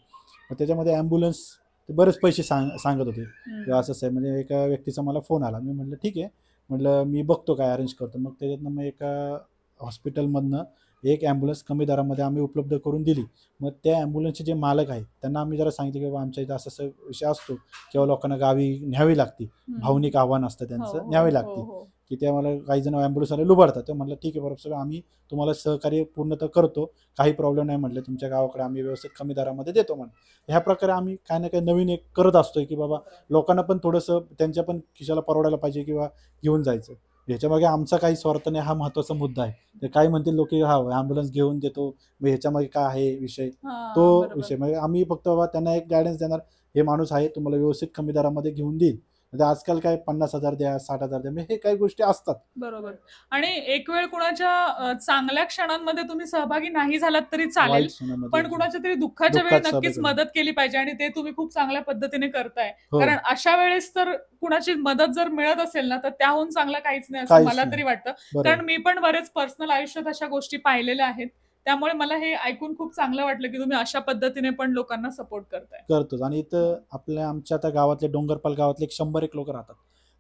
मग त्याच्यामध्ये ॲम्ब्युलन्स ते बरेच पैसे सांगत होते किंवा असंच आहे. म्हणजे एका व्यक्तीचा मला फोन आला, मी म्हटलं ठीक आहे, म्हटलं मी बघतो काय अरेंज करतो. मग त्याच्यातनं मग एका हॉस्पिटलमधनं एक ॲम्ब्युलन्स कमी दरामध्ये आम्ही उपलब्ध करून दिली. मग त्या ॲम्ब्युलन्सचे जे मालक आहेत त्यांना आम्ही जरा सांगितलं की बाबा आमच्या इथं असं विषय असतो किंवा लोकांना गावी न्यावी लागते, भावनिक आव्हान असतं त्यांचं, न्यावी लागते, की ते मला काही जण ॲम्ब्युलन्सवाले लुबाडतात. तर म्हटलं ठीक आहे बरोबर सर, आम्ही तुम्हाला सहकार्य पूर्णतः करतो, काही प्रॉब्लेम नाही, म्हटलं तुमच्या गावाकडे आम्ही व्यवस्थित कमी दरामध्ये देतो. म्हणून ह्या प्रकारे आम्ही काही ना काही नवीन एक करत असतोय की बाबा लोकांना पण थोडंसं त्यांच्या पण खिशाला परवडायला पाहिजे किंवा घेऊन जायचं. ह्याच्यामागे आमचा काही स्वार्थ नाही, हा महत्त्वाचा मुद्दा आहे. ते काय म्हणतील लोक, हा ॲम्ब्युलन्स घेऊन देतो, मग ह्याच्यामागे काय आहे विषय, तो विषय. म्हणजे आम्ही फक्त बाबा त्यांना एक गायडन्स देणार, हे माणूस आहे तुम्हाला व्यवस्थित कमी दरामध्ये घेऊन देईल. आजकाल काय 50,000 द्या, 60,000 द्या, हे काही गोष्टी असतात. बरोबर. आणि एक वेळ कुणाच्या चांगल्या क्षणांमध्ये तुम्ही सहभागी नाही झालात तरी चालेल, पण कुणाच्या तरी दुःखाच्या वेळी नक्कीच मदत केली पाहिजे, आणि ते तुम्ही खूप चांगल्या पद्धतीने करताय. कारण अशा वेळेस तर कुणाची मदत जर मिळत असेल ना तर त्याहून चांगलं काहीच नाही असं मला तरी वाटतं. कारण मी पण बरेच पर्सनल आयुष्यात अशा गोष्टी पाहिलेल्या आहेत, त्यामुळे मला हे ऐकून खूप चांगलं वाटलं की तुम्ही अशा पद्धतीने पण लोकांना सपोर्ट करतो. आणि इथं आमच्या आता गावातले डोंगरपाल गावातले 100 लोक राहतात,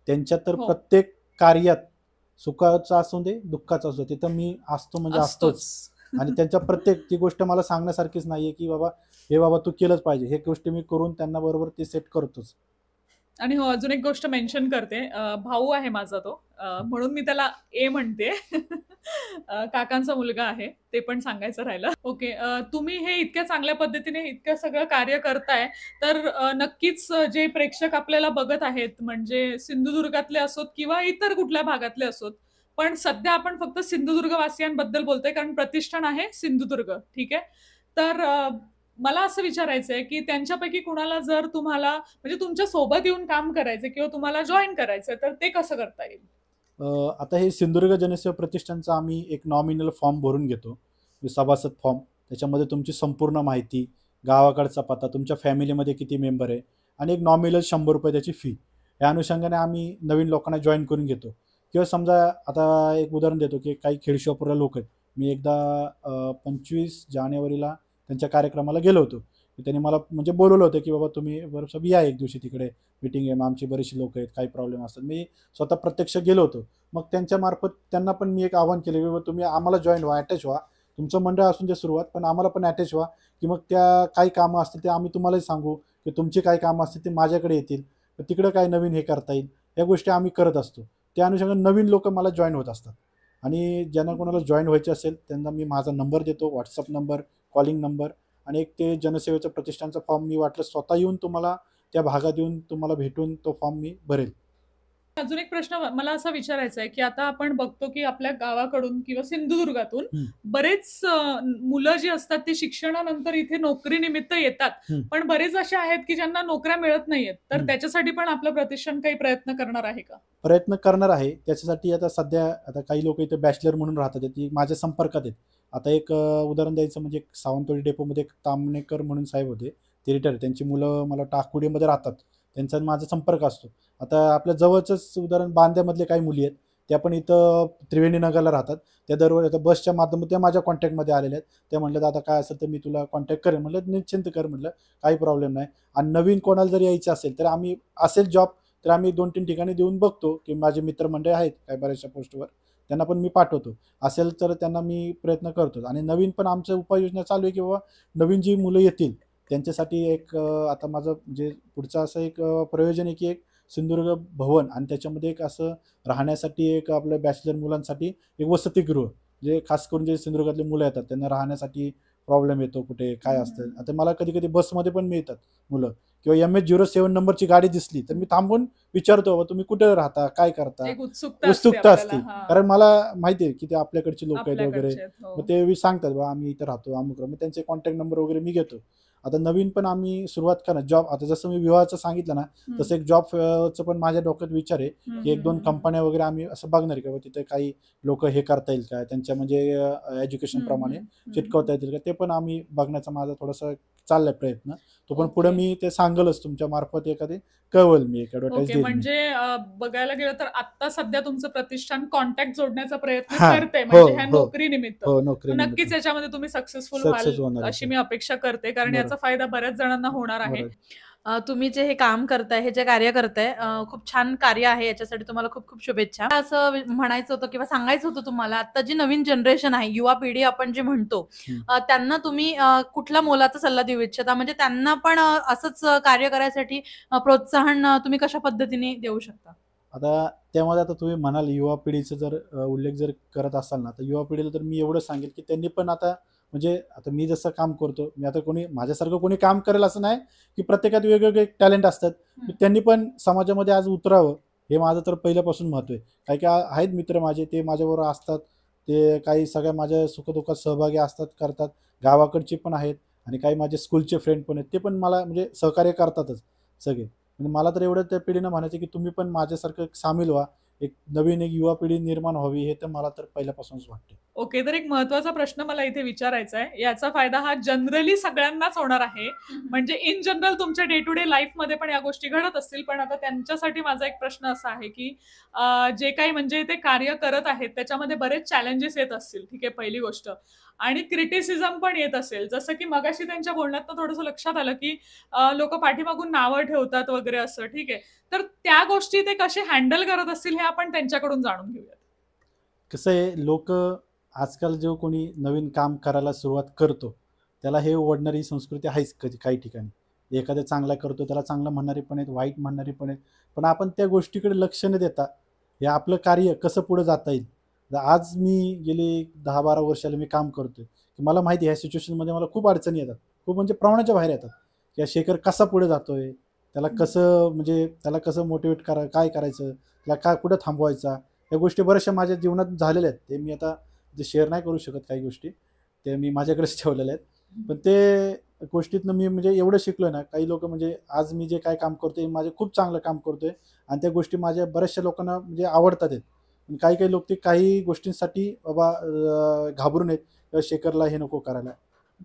त्यांच्यात तर प्रत्येक कार्यात सुखाचं असू दे दुःखाचं असू दे तिथं मी असतो, म्हणजे असतोच. आणि त्यांच्या प्रत्येक ती गोष्ट मला सांगण्यासारखीच नाहीये की बाबा हे बाबा तू केलंच पाहिजे, हे गोष्टी मी करून त्यांना बरोबर ते सेट करतोच. आणि हो, अजून एक गोष्ट मेन्शन करते, भाऊ आहे माझा तो म्हणून मी त्याला ए म्हणते. काकांचा मुलगा आहे, ते पण सांगायचं राहिलं. ओके, तुम्ही हे इतक्या चांगल्या पद्धतीने इतकं सगळं कार्य करताय, तर नक्कीच जे प्रेक्षक आपल्याला बघत आहेत, म्हणजे सिंधुदुर्गातले असोत किंवा इतर कुठल्या भागातले असोत, पण सध्या आपण फक्त सिंधुदुर्गवासियांबद्दल बोलतोय, कारण प्रतिष्ठान आहे सिंधुदुर्ग, ठीक आहे? तर मला असं विचारायचं आहे की त्यांच्यापैकी कुणाला जर तुम्हाला म्हणजे तुमच्या सोबत येऊन काम करायचं किंवा तुम्हाला जॉईन करायचं, तर ते कसं करता येईल? आता हे सिंधुदुर्ग जनसेवा प्रतिष्ठानचा आम्ही एक नॉमिनल फॉर्म भरून घेतो, सभासद फॉर्म. त्याच्यामध्ये तुमची संपूर्ण माहिती, गावाकडचा पत्ता, तुमच्या फॅमिलीमध्ये किती मेंबर आहे आणि एक नॉमिनल 100 रुपये त्याची फी. या अनुषंगाने आम्ही नवीन लोकांना जॉईन करून घेतो. किंवा समजा आता एक उदाहरण देतो की काही खेडशिवापूरला लोक आहेत. मी एकदा 25 जानेवारीला त्यांच्या कार्यक्रमाला गेलो होतो. त्यांनी मला म्हणजे बोलवलं होतं की बाबा तुम्ही बरं या एक दिवशी तिकडे मीटिंग आहे, मग आमची बरीचशी लोक आहेत, काही प्रॉब्लेम असतात. मी स्वतः प्रत्यक्ष गेलो होतो. मग त्यांच्या मार्फत त्यांना पण मी एक आवाहन केलं की बाबा तुम्ही आम्हाला जॉईन व्हा, अटॅच व्हा. तुमचं मंडळ असून दे सुरुवात, पण आम्हाला पण अटॅच व्हा, की मग त्या काही कामं असतील ते आम्ही तुम्हालाही सांगू, की तुमची काही कामं असतील ते माझ्याकडे येतील, तर तिकडं काय नवीन हे करता येईल, या गोष्टी आम्ही करत असतो. त्या अनुषंगाने नवीन लोक मला जॉईन होत असतात. आणि ज्यांना कोणाला जॉईन व्हायचे असेल त्यांना मी माझा नंबर देतो, व्हॉट्सअप नंबर, कॉलिंग नंबर आणि एक ते जनसेवेचं प्रतिष्ठानचा फॉर्म मी वाटलं स्वतः येऊन तुम्हाला त्या भागात येऊन तुम्हाला भेटून तो फॉर्म मी भरेल. अजून एक प्रश्न मला असा विचारायचा आहे की आता आपण बघतो की आपल्या गावाकडून किंवा सिंधुदुर्गातून बरेच मुलं जी असतात ती शिक्षणानंतर इथे नोकरीनिमित्त येतात, पण बरेच असे आहेत की ज्यांना नोकऱ्या मिळत नाहीयेत, तर त्याच्यासाठी पण आपलं प्रतिष्ठान काही प्रयत्न करणार आहे का? प्रयत्न करणार आहे. त्याच्यासाठी आता सध्या आता काही लोक इथे बॅचलर म्हणून राहतात, ती माझ्या संपर्कात आहेत. आता एक उदाहरण द्यायचं म्हणजे सावंतवाडी डेपोमध्ये एक तामणेकर म्हणून साहेब होते, ते रिटायर. त्यांची मुलं मला टाकुडीमध्ये राहतात, त्यांचा माझा संपर्क असतो. आता आपल्या जवळचंच उदाहरण बांद्यामधले काही मुली आहेत, त्या पण इथं त्रिवेणी नगरला राहतात. त्या दररोज आता बसच्या माध्यमातून त्या माझ्या कॉन्टॅक्टमध्ये आलेल्या आहेत. त्या म्हटलं आता काय असेल तर मी तुला कॉन्टॅक्ट करेन. म्हटलं निश्चिंत कर, म्हटलं काही प्रॉब्लेम नाही. आणि नवीन कोणाला जर यायचं असेल तर आम्ही असेल जॉब तर आम्ही 2-3 ठिकाणी देऊन बघतो, की माझे मित्रमंडळी आहेत काही बऱ्याचशा पोस्टवर, त्यांना पण मी पाठवतो. असेल तर त्यांना मी प्रयत्न करतो. आणि नवीन पण आमच्या उपाययोजना चालू आहे की बाबा नवीन जी मुलं येतील त्यांच्यासाठी एक आता माझं म्हणजे पुढचं असं एक प्रयोजन आहे की एक सिंधुदुर्ग भवन आणि त्याच्यामध्ये एक असं राहण्यासाठी एक आपल्या बॅचलर मुलांसाठी एक वसतिगृह, जे खास करून जे सिंधुदुर्गातले मुलं येतात त्यांना राहण्यासाठी प्रॉब्लेम येतो, कुठे काय असतं. आता मला कधी कधी बसमध्ये पण मिळतात मुलं, किंवा MH07 नंबरची गाडी दिसली तर मी थांबून विचारतो बाबा तुम्ही कुठे राहता, काय करता. एक उत्सुकता उत्सुकता असते, आपल्याला, कारण मला माहिती आहे की ते आपल्याकडचे लोक आहेत वगैरे. आपल्याकडचे आहेत, हो. मग ते सांगतात बा आम्ही इथं राहतो अमुक, मग त्यांचे कॉन्टॅक्ट नंबर वगैरे मी घेतो. आता नवीन पण आम्ही सुरुवात करणार जॉब. आता जसं मी विवाहाचं सांगितलं ना, तसं एक जॉबचं पण माझ्या डोक्यात विचार आहे की 1-2 कंपन्या वगैरे आम्ही असं बघणार की तिथे काही लोक हे करता येईल का, त्यांच्या म्हणजे एज्युकेशन प्रमाणे चिटकवता येतील का, ते पण आम्ही बघण्याचा माझा थोडासा चाललाय प्रयत्न. तो पण पुढे मी ते सांगलच तुमच्या मार्फत एखादी कळवल मी एक ऍडव्हर्टाईज देईन. म्हणजे बघायला गेलं तर आता सध्या तुमचं प्रतिष्ठान कॉन्टॅक्ट जोडण्याचा प्रयत्न हा, करते, हो, म्हणजे ह्या हो. नोकरीनिमित्त. हो, नोकरी नक्कीच याच्यामध्ये तुम्ही सक्सेसफुल सक्सेस व्हाल होणार आहे. अशी मी अपेक्षा करते, कारण बरोबर. याचा फायदा बऱ्याच जणांना होणार आहे. बरोबर. तुम्ही जे हे काम करताय, हे जे कार्य करताय, खूप छान कार्य आहे. याच्यासाठी तुम्हाला खूप खूप शुभेच्छा. असं म्हणायचं होतं किंवा सांगायचं होतं तुम्हाला, आता जी नवीन जनरेशन आहे, युवा पिढी आपण जे म्हणतो, त्यांना तुम्ही कुठला मोलाचा सल्ला देऊ इच्छिता? म्हणजे त्यांना पण असंच कार्य करायसाठी प्रोत्साहन तुम्ही कशा पद्धतीने देऊ शकता? आता त्यामध्ये आता तुम्ही म्हणाल युवा पिढीचा जर उल्लेख जर करत असाल ना, तर युवा पिढीला तर मी एवढं सांगेल की त्यांनी पण आता म्हणजे आता मी जसं काम करतो, मी आता कोणी माझ्यासारखं कोणी काम करेल असं नाही, की प्रत्येकात वेगवेगळे टॅलेंट असतात. त्यांनी पण समाजामध्ये आज उतरावं, हे माझं तर पहिल्यापासून महत्त्व आहे. काही काही आहेत मित्र माझे, ते माझ्याबरोबर असतात, ते काही सगळ्या माझ्या सुखदुःखात सहभागी असतात, करतात. गावाकडचे पण आहेत आणि काही माझे स्कूलचे फ्रेंड पण आहेत, ते पण मला म्हणजे सहकार्य करतातच सगळे. म्हणजे मला तर एवढं त्या पिढीनं म्हणायचं की तुम्ही पण माझ्यासारखं सामील व्हा, एक नवीन एक युवा पिढी निर्माण व्हावी, हे तर मला तर पहिल्यापासूनच वाटते. ओके, तर एक महत्वाचा प्रश्न मला इथे विचारायचा आहे. याचा फायदा हा जनरली सगळ्यांनाच होणार आहे, म्हणजे इन जनरल तुमच्या डे टू डे लाईफमध्ये पण या गोष्टी घडत असतील, पण आता त्यांच्यासाठी माझा एक प्रश्न असा आहे की जे काही म्हणजे ते कार्य करत आहेत त्याच्यामध्ये बरेच चॅलेंजेस येत असतील, ठीक आहे, पहिली गोष्ट. आणि क्रिटिसिझम पण येत असेल, जसं की मगाशी त्यांच्या बोलण्यात थोडंसं लक्षात आलं की लोक पाठीमागून नावं ठेवतात वगैरे असं, ठीक आहे. तर त्या गोष्टी ते कसे हँडल करत असतील हे आपण त्यांच्याकडून जाणून घेऊयात. कसं आहे, लोक आजकाल जो कोणी नवीन काम करायला सुरुवात करतो त्याला हे ओढणारी संस्कृती आहेच. कधी काही ठिकाणी एखादा चांगला करतो त्याला चांगलं म्हणणारे पण आहेत, वाईट म्हणणारे पण आहेत. पण आपण त्या गोष्टीकडे लक्ष न देता हे आपलं कार्य कसं पुढे जाता येईल. आज मी गेले 10-12 वर्षाला मी काम करतोय, की मला माहिती आहे ह्या सिच्युएशनमध्ये मला खूप अडचणी येतात, खूप म्हणजे प्रमाणाच्या बाहेर येतात. या शेखर कसा पुढे जातोय, त्याला कसं म्हणजे त्याला कसं मोटिवेट काय करायचं, त्याला काय कुठं थांबवायचा, या गोष्टी बऱ्याचशा माझ्या जीवनात झालेल्या आहेत. ते मी आता जे शेअर नाही करू शकत काही गोष्टी, ते मी माझ्याकडेच ठेवलेल्या आहेत. पण ते गोष्टीतनं मी म्हणजे एवढं शिकलो ना, काही लोक म्हणजे आज मी जे काय काम करतोय माझे खूप चांगलं काम करतोय आणि त्या गोष्टी माझ्या बऱ्याचशा लोकांना म्हणजे आवडतात आहेत. काही काही लोक ते काही गोष्टींसाठी बाबा घाबरून आहेत किंवा शेखरला हे नको करायला.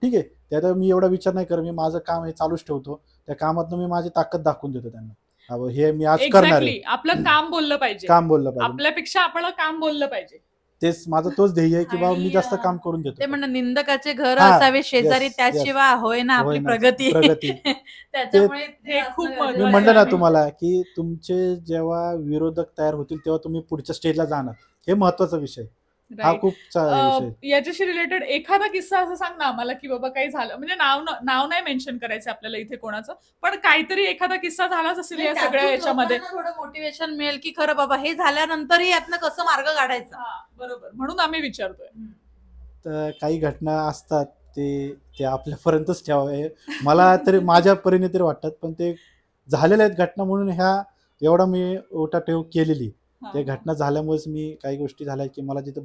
ठीक आहे, त्यात मी एवढा विचार नाही करत. मी माझं काम हे चालूच ठेवतो. त्या कामातनं मी माझी ताकद दाखवून देतो त्यांना. अहो, हे मी आज करणार आहे. आपलं काम बोललं पाहिजे, काम बोललं पाहिजे, आपल्यापेक्षा आपलं काम बोललं पाहिजे. तेच माझं तोच ध्येय आहे की बाबा मी जास्त काम करून देतो. ते म्हणणं निंदकाचे घर असावे शेजारी, त्याशिवाय होय ना आपली प्रगती. त्याच्यामुळे हे खूप मी म्हणलं ना तुम्हाला की तुमचे जेव्हा विरोधक तयार होतील तेव्हा तुम्ही पुढच्या स्टेजला जाणार. हे महत्वाचा विषय, हा खूप विषय. याच्याशी रिलेटेड एखादा किस्सा असं सांग ना आम्हाला की बाबा काही झालं, म्हणजे नाव नाही मेन्शन करायचं आपल्याला इथे कोणाचं, पण काहीतरी एखादा किस्सा झालाच असेल या सगळ्या याच्यामध्ये. थोडं मोटिवेशन मिळेल की खरं बाबा हे झाल्यानंतरही यातनं कसं मार्ग काढायचा. बरोबर, म्हणून आम्ही विचारतोय. तर काही घटना असतात ते आपल्यापर्यंतच ठेवावे मला तरी माझ्या परीने तरी वाटतात, पण ते झालेल्या आहेत घटना म्हणून ह्या एवढा मी ओटाठेव केलेली. ते घटना झाल्यामुळेच मी काही गोष्टी झाल्या की मला जिथे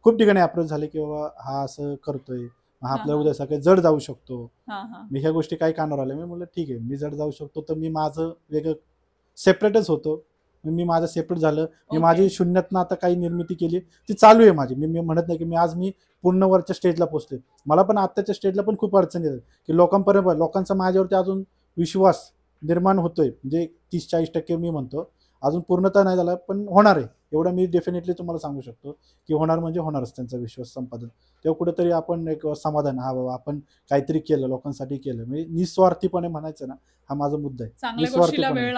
खूप ठिकाणी अप्रोच झाले की बाबा हा असं करतोय, हा आपल्याला उद्या सकाळी जड जाऊ शकतो. मी ह्या गोष्टी काही कानावर आल्या. मी म्हटलं ठीक आहे, मी जड जाऊ शकतो तर मी माझं वेगळं सेपरेटच होतो. मी माझं सेपरेट झालं. मी माझी शून्यातनं आता काही निर्मिती केली, ती चालू आहे माझी. मी म्हणत नाही की आज मी पूर्ण वरच्या स्टेजला पोहोचले. मला पण आत्ताच्या स्टेजला पण खूप अडचणी येतात की लोकांचा माझ्यावरती अजून विश्वास निर्माण होतोय. म्हणजे 30-40% मी म्हणतो, अजून पूर्णतः नाही झाला पण होणार आहे. एवढं मी डेफिनेटली तुम्हाला सांगू शकतो की होणार म्हणजे होणारच त्यांचा विश्वास संपादन. तेव्हा कुठेतरी आपण एक समाधान, हा बाबा आपण काहीतरी केलं, लोकांसाठी केलं, म्हणजे निस्वार्थीपणे म्हणायचं ना, हा माझा मुद्दा आहे. चांगल्या गोष्टीला वेळ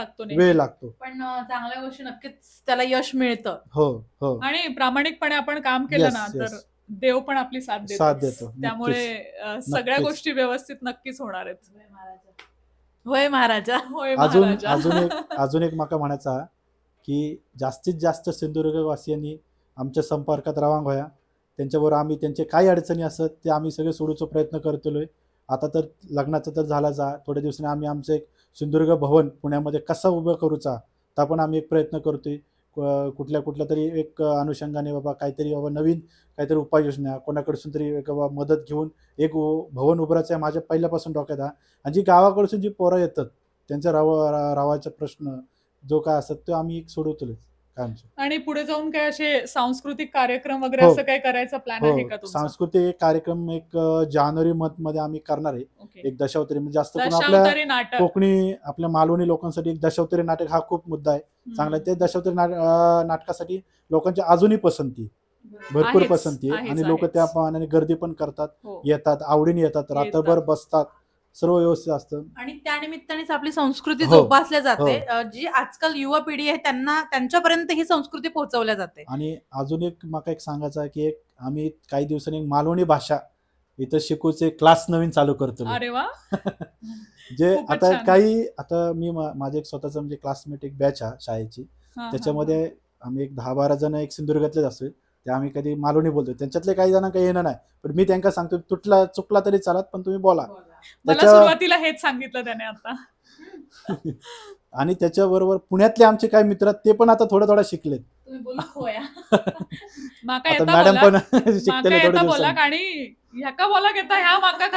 लागतो पण चांगल्या गोष्टी नक्कीच त्याला यश मिळतं. हो, आणि प्रामाणिकपणे आपण काम केलं ना तर देव पण आपली साथ देतो. त्यामुळे सगळ्या गोष्टी व्यवस्थित नक्कीच होणार आहेत. होय महाराजा. अजून एक माका म्हणायचा की जास्तीत जास्त सिंधुदुर्गवासियांनी आमच्या संपर्कात रावांग होया. त्यांच्याबरोबर आम्ही त्यांचे काही अडचणी असत ते आम्ही सगळे सोडूचा प्रयत्न करतोय. आता तर लग्नाचं तर झाला जा, थोड्या दिवसांनी आम्ही आमचं एक सिंधुदुर्ग भवन पुण्यामध्ये कसं उभं करूचा तर पण आम्ही एक प्रयत्न करतोय. कुठल्या तरी एक अनुषंगाने बाबा काहीतरी बाबा नवीन काहीतरी उपाययोजना कोणाकडसून तरी एक बाबा मदत घेऊन एक भवन उभारायचं आहे माझ्या पहिल्यापासून डोक्यात. आणि जी गावाकडसून जी पोरं येतात त्यांचा रावाचा प्रश्न जो काय असतात तो आम्ही एक सोडवतोय. आणि पुढे जाऊन काय असे सांस्कृतिक कार्यक्रम वगैरे असं काय करायचा प्लॅन आहे का तुमचा? सांस्कृतिक कार्यक्रम एक जानेवारी मध्ये आम्ही करणार आहे. एक दशावतारी, म्हणजे जास्त करून आपल्या कोकणी आपल्या मालवणी लोकांसाठी एक दशावतारी नाटक हा खूप मुद्दा आहे चांगला. ते दशावतारी नाटकासाठी लोकांची अजूनही पसंती, भरपूर पसंती आहे आणि लोक त्या पाहण्याने गर्दी पण करतात, येतात, आवडीने येतात, रात्रभर बसतात, सर्व व्यवस्थित असतं. आणि त्यानिमित्तानेच आपली संस्कृती जोपासल्या जाते. जी आजकाल युवा पिढी आहे त्यांना त्यांच्यापर्यंत ही संस्कृती पोहोचवल्या जाते. आणि अजून एक मला एक सांगायचं आहे की आम्ही काही दिवसांनी मालवणी भाषा इथं शिकूचे क्लास नवीन चालू करतो. अरे वा. जे आता मी माझे एक स्वतःचं म्हणजे क्लासमेट एक बॅच आहे शाळेची, त्याच्यामध्ये आम्ही एक 10-12 जण एक सिंधुदुर्गातलेच असतो. ते आम्ही कधी मालवणी बोलतो, त्यांच्यातले काही जण काही येणार नाही, पण मी त्यांना सांगतो चुकला तरी चालत पण तुम्ही बोला. मला सुरुवातीला हेच सांगितलं त्याने आता. आणि त्याच्याबरोबर पुण्यातले आमचे काही मित्र ते पण आता थोडं शिकलेत. मॅडम पण शिकते बोला. आणि ह्याका बोला घेता ह्या माका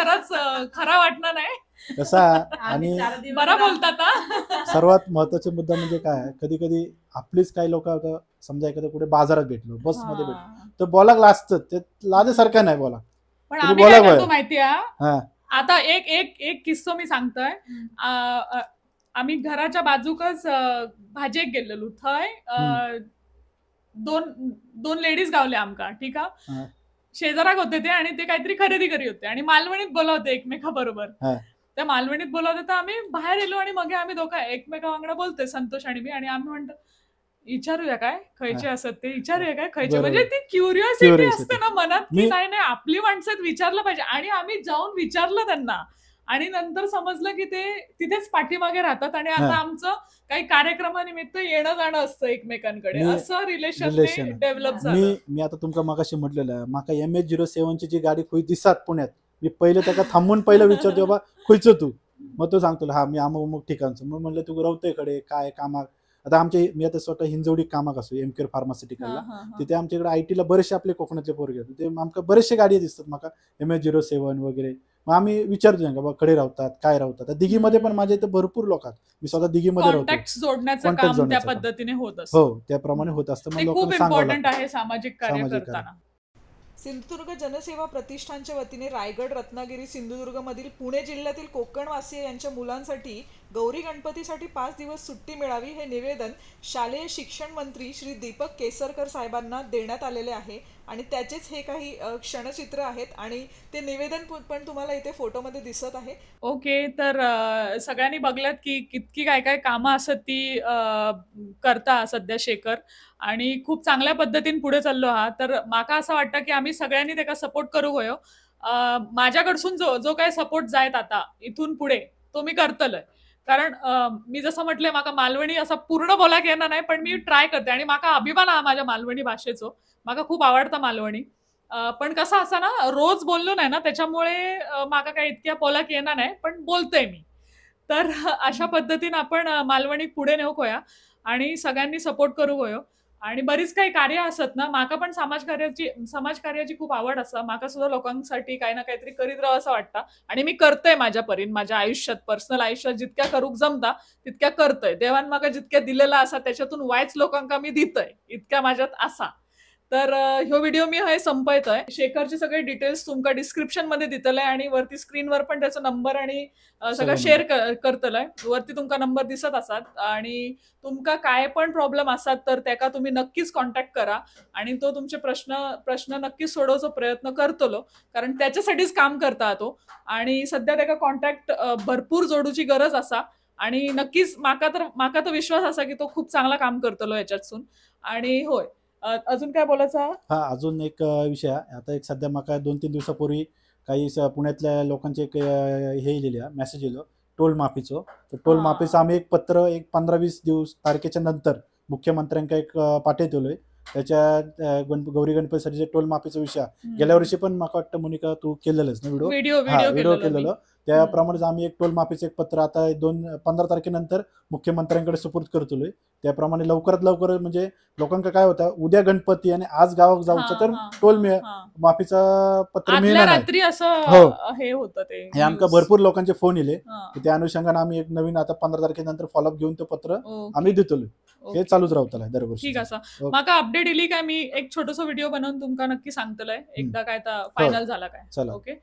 खरा वाटणार नाही कसा. आणि बरा बोलतात. सर्वात महत्वाचा मुद्दा म्हणजे काय, कधी कधी आपलीच काही लोक समजा एखाद्या कुठे बाजारात भेटलो, बसमध्ये भेटलो तर बोला लागतं, ते लाजेसारखं नाही बोला. पण आम्ही काय करतो माहितीये, आता एक किस्सो मी सांगतोय. आम्ही घराच्या बाजूकच भाजेक गेलेलो, थंय दोन लेडीज गावले आमका. ठीक आहे, शेजाराक होते ते आणि ते काहीतरी खरेदी करी होते आणि मालवणीत बोलवते एकमेका बरोबर. त्या मालवणीत बोलवते तर आम्ही बाहेर येलो आणि मग आम्ही दोघं एकमेका वांगडा बोलतोय, संतोष आणि मी. आणि आम्ही म्हणतो विचारूया काय खयचे असत ते, विचारूया काय खयचे. म्हणजे ती क्युरिओसिटी असते ना मनात की नाही आपली माणसं विचारलं पाहिजे. आणि आम्ही जाऊन विचारलं त्यांना आणि नंतर समजलं की ते तिथेच पाठीमागे राहतात आणि आता हा. आमचं काही कार्यक्रमानिमित्त येणं जाणं असतं एकमेकांकडे, मी असं रिलेशन रिलेशन डेव्हलप मी झालं. मी आता तुमका मगाशी म्हटलेलं माका MH07 ची जी गाडी खुई दिसात पुण्यात, मी पहिले त्याका थांबून पहिलं विचारतो बाबा खुयचं तू, मग तो सांगतो हा मी अमुक ठिकाणचं. मग म्हणलं तू रवतोय कडे काय कामाक. आता मी आता स्वतः हिंजवडी कामाक असो एमकेअर फार्मास्युटिकलला, तिथे आमच्या इकडे IT ला बरेचसे आपले कोकणातले पोरगे आहेत, ते आमका बरेचसे गाडी दिसतात माका MH07 वगैरे. मग आम्ही विचारतो बाबा कडे राहतात काय राहतात. दिघीमध्ये पण माझ्या इथे भरपूर लोक आहेत, मी स्वतः दिघीमध्ये राहतो. कॉन्टॅक्ट जोडण्याचं Contact काम त्या जोडण्याचं काम. पद्धतीने होत असतं. हो त्याप्रमाणे होत असतं. मग ते खूप लोकांना सांगावं इम्पॉर्टंट लागतं. आहे सामाजिक कार्य सामाजिक कार्य. करताना. सिंधुदुर्ग जनसेवा प्रतिष्ठानच्या वतीने रायगड, रत्नागिरी, सिंधुदुर्ग मधील पुणे जिल्ह्यातील कोकणवासीय यांच्या मुलांसाठी गौरी गणपतीसाठी 5 दिवस सुट्टी मिळावी हे निवेदन शालेय शिक्षण मंत्री श्री दीपक केसरकर साहेबांना देण्यात आलेले आहे आणि त्याचेच हे काही क्षणचित्र आहेत आणि ते निवेदन पण तुम्हाला इथे फोटोमध्ये दिसत आहे. ओके, तर सगळ्यांनी बघल्यात की कितकी काय काय कामं असत ती करता सध्या शेखर आणि खूप चांगल्या पद्धतीने पुढे चाललो आहात. तर माका असं वाटतं की आम्ही सगळ्यांनी त्याला सपोर्ट करू होयो. माझ्याकडसून जो काय सपोर्ट जायत आता इथून पुढे तो मी करतलोय. कारण मी जसं म्हटलंय माका मालवणी असं पूर्ण बोलाक येणार नाही, पण मी ट्राय करते आणि माका अभिमान हा माझ्या मालवणी भाषेचो. माका खूप आवडतं मालवणी. पण कसं असं ना रोज बोललो नाही ना त्याच्यामुळे माका काही इतक्या बोलाक येणार नाही, पण बोलते मी. तर अशा पद्धतीने आपण मालवणी पुढे नेऊ होया आणि सगळ्यांनी सपोर्ट करू होयो. आणि बरीच काही कार्य असत ना, माका पण समाजकार्याची खूप आवड असं. माका सुद्धा लोकांसाठी काही ना काहीतरी करीत राहावं असं वाटतं आणि मी करतोय माझ्या परीन. माझ्या आयुष्यात पर्सनल आयुष्यात जितक्या करूक जमता तितक्या करतोय. देवान माका जितक्या दिलेला असा त्याच्यातून वायच लोकांका मी दितोय इतक्या माझ्यात असा. तर ह्यो व्हिडिओ मी हे संपयतोय. शेखरचे सगळे डिटेल्स तुमका डिस्क्रिप्शन मध्ये दितलंय आणि वरती स्क्रीनवर पण त्याचा नंबर आणि सगळं शेअर करतलंय. वरती तुमका नंबर दिसत असतात आणि तुमका काय पण प्रॉब्लेम असतात तर त्याका तुम्ही नक्कीच कॉन्टॅक्ट करा आणि तो तुमचे प्रश्न नक्कीच सोडवण्याचा प्रयत्न करतलो, कारण त्याच्यासाठीच काम करता तो. आणि सध्या त्याका कॉन्टॅक्ट भरपूर जोडूची गरज असा आणि नक्कीच माका तर विश्वास असा की तो खूप चांगला काम करतलो याच्यातून. आणि होय, अजून काय बोलायचं? हा अजून एक विषय आहे. आता एक सध्या माका 2-3 दिवसापूर्वी काही पुण्यातल्या लोकांचे एक हे लिहिलं मेसेज येलो टोल माफीचं. तर टोल माफीचं आम्ही एक पत्र एक 15-20 दिवस तारखेच्या नंतर मुख्यमंत्र्यांका एक पाठवतलोय. त्याच्या गौरी गणपतीसाठी टोल माफीचा विषय गेल्या वर्षी पण मला वाटतं मोनिका तू केलेलंच ना व्हिडिओ केलेलं. त्याप्रमाणे आम्ही एक टोल माफीचं एक पत्र आता 15 तारखेनंतर मुख्यमंत्र्यांकडे सुपूर्द करतोय. त्याप्रमाणे लवकरात लवकर म्हणजे लोकांना काय होतं उद्या गणपती आणि आज गावात जाऊचं तर टोल माफीचं पत्र मिळणार रात्री असं हो. हे होतं ते हे आमका भरपूर लोकांचे फोन येले. त्या अनुषंगाने आम्ही एक नवीन आता 15 तारखेनंतर फॉलोअप घेऊन ते पत्र आम्ही देतोय. हे चालूच राहतलं दरवर्षी. ठीक असं माका अपडेट दिली काय मी एक छोटंसं व्हिडिओ बनवून तुमका नक्की सांगतलंय एकदा काय तर फायनल झाला काय. ओके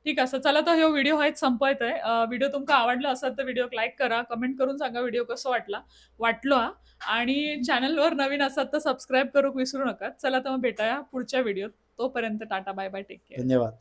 ठीक आहे. चला तर हे व्हिडिओ हा संपत आहे. व्हिडिओ तुमका आवडला असेल तर व्हिडिओ लाईक करा, कमेंट करून सांगा व्हिडिओ कसं वाटलो आणि चॅनलवर नवीन असाल तर सबस्क्राईब करू विसरू नका. चला तर मग भेटाया पुढच्या व्हिडिओत. तोपर्यंत tata bye bye, take care. धन्यवाद.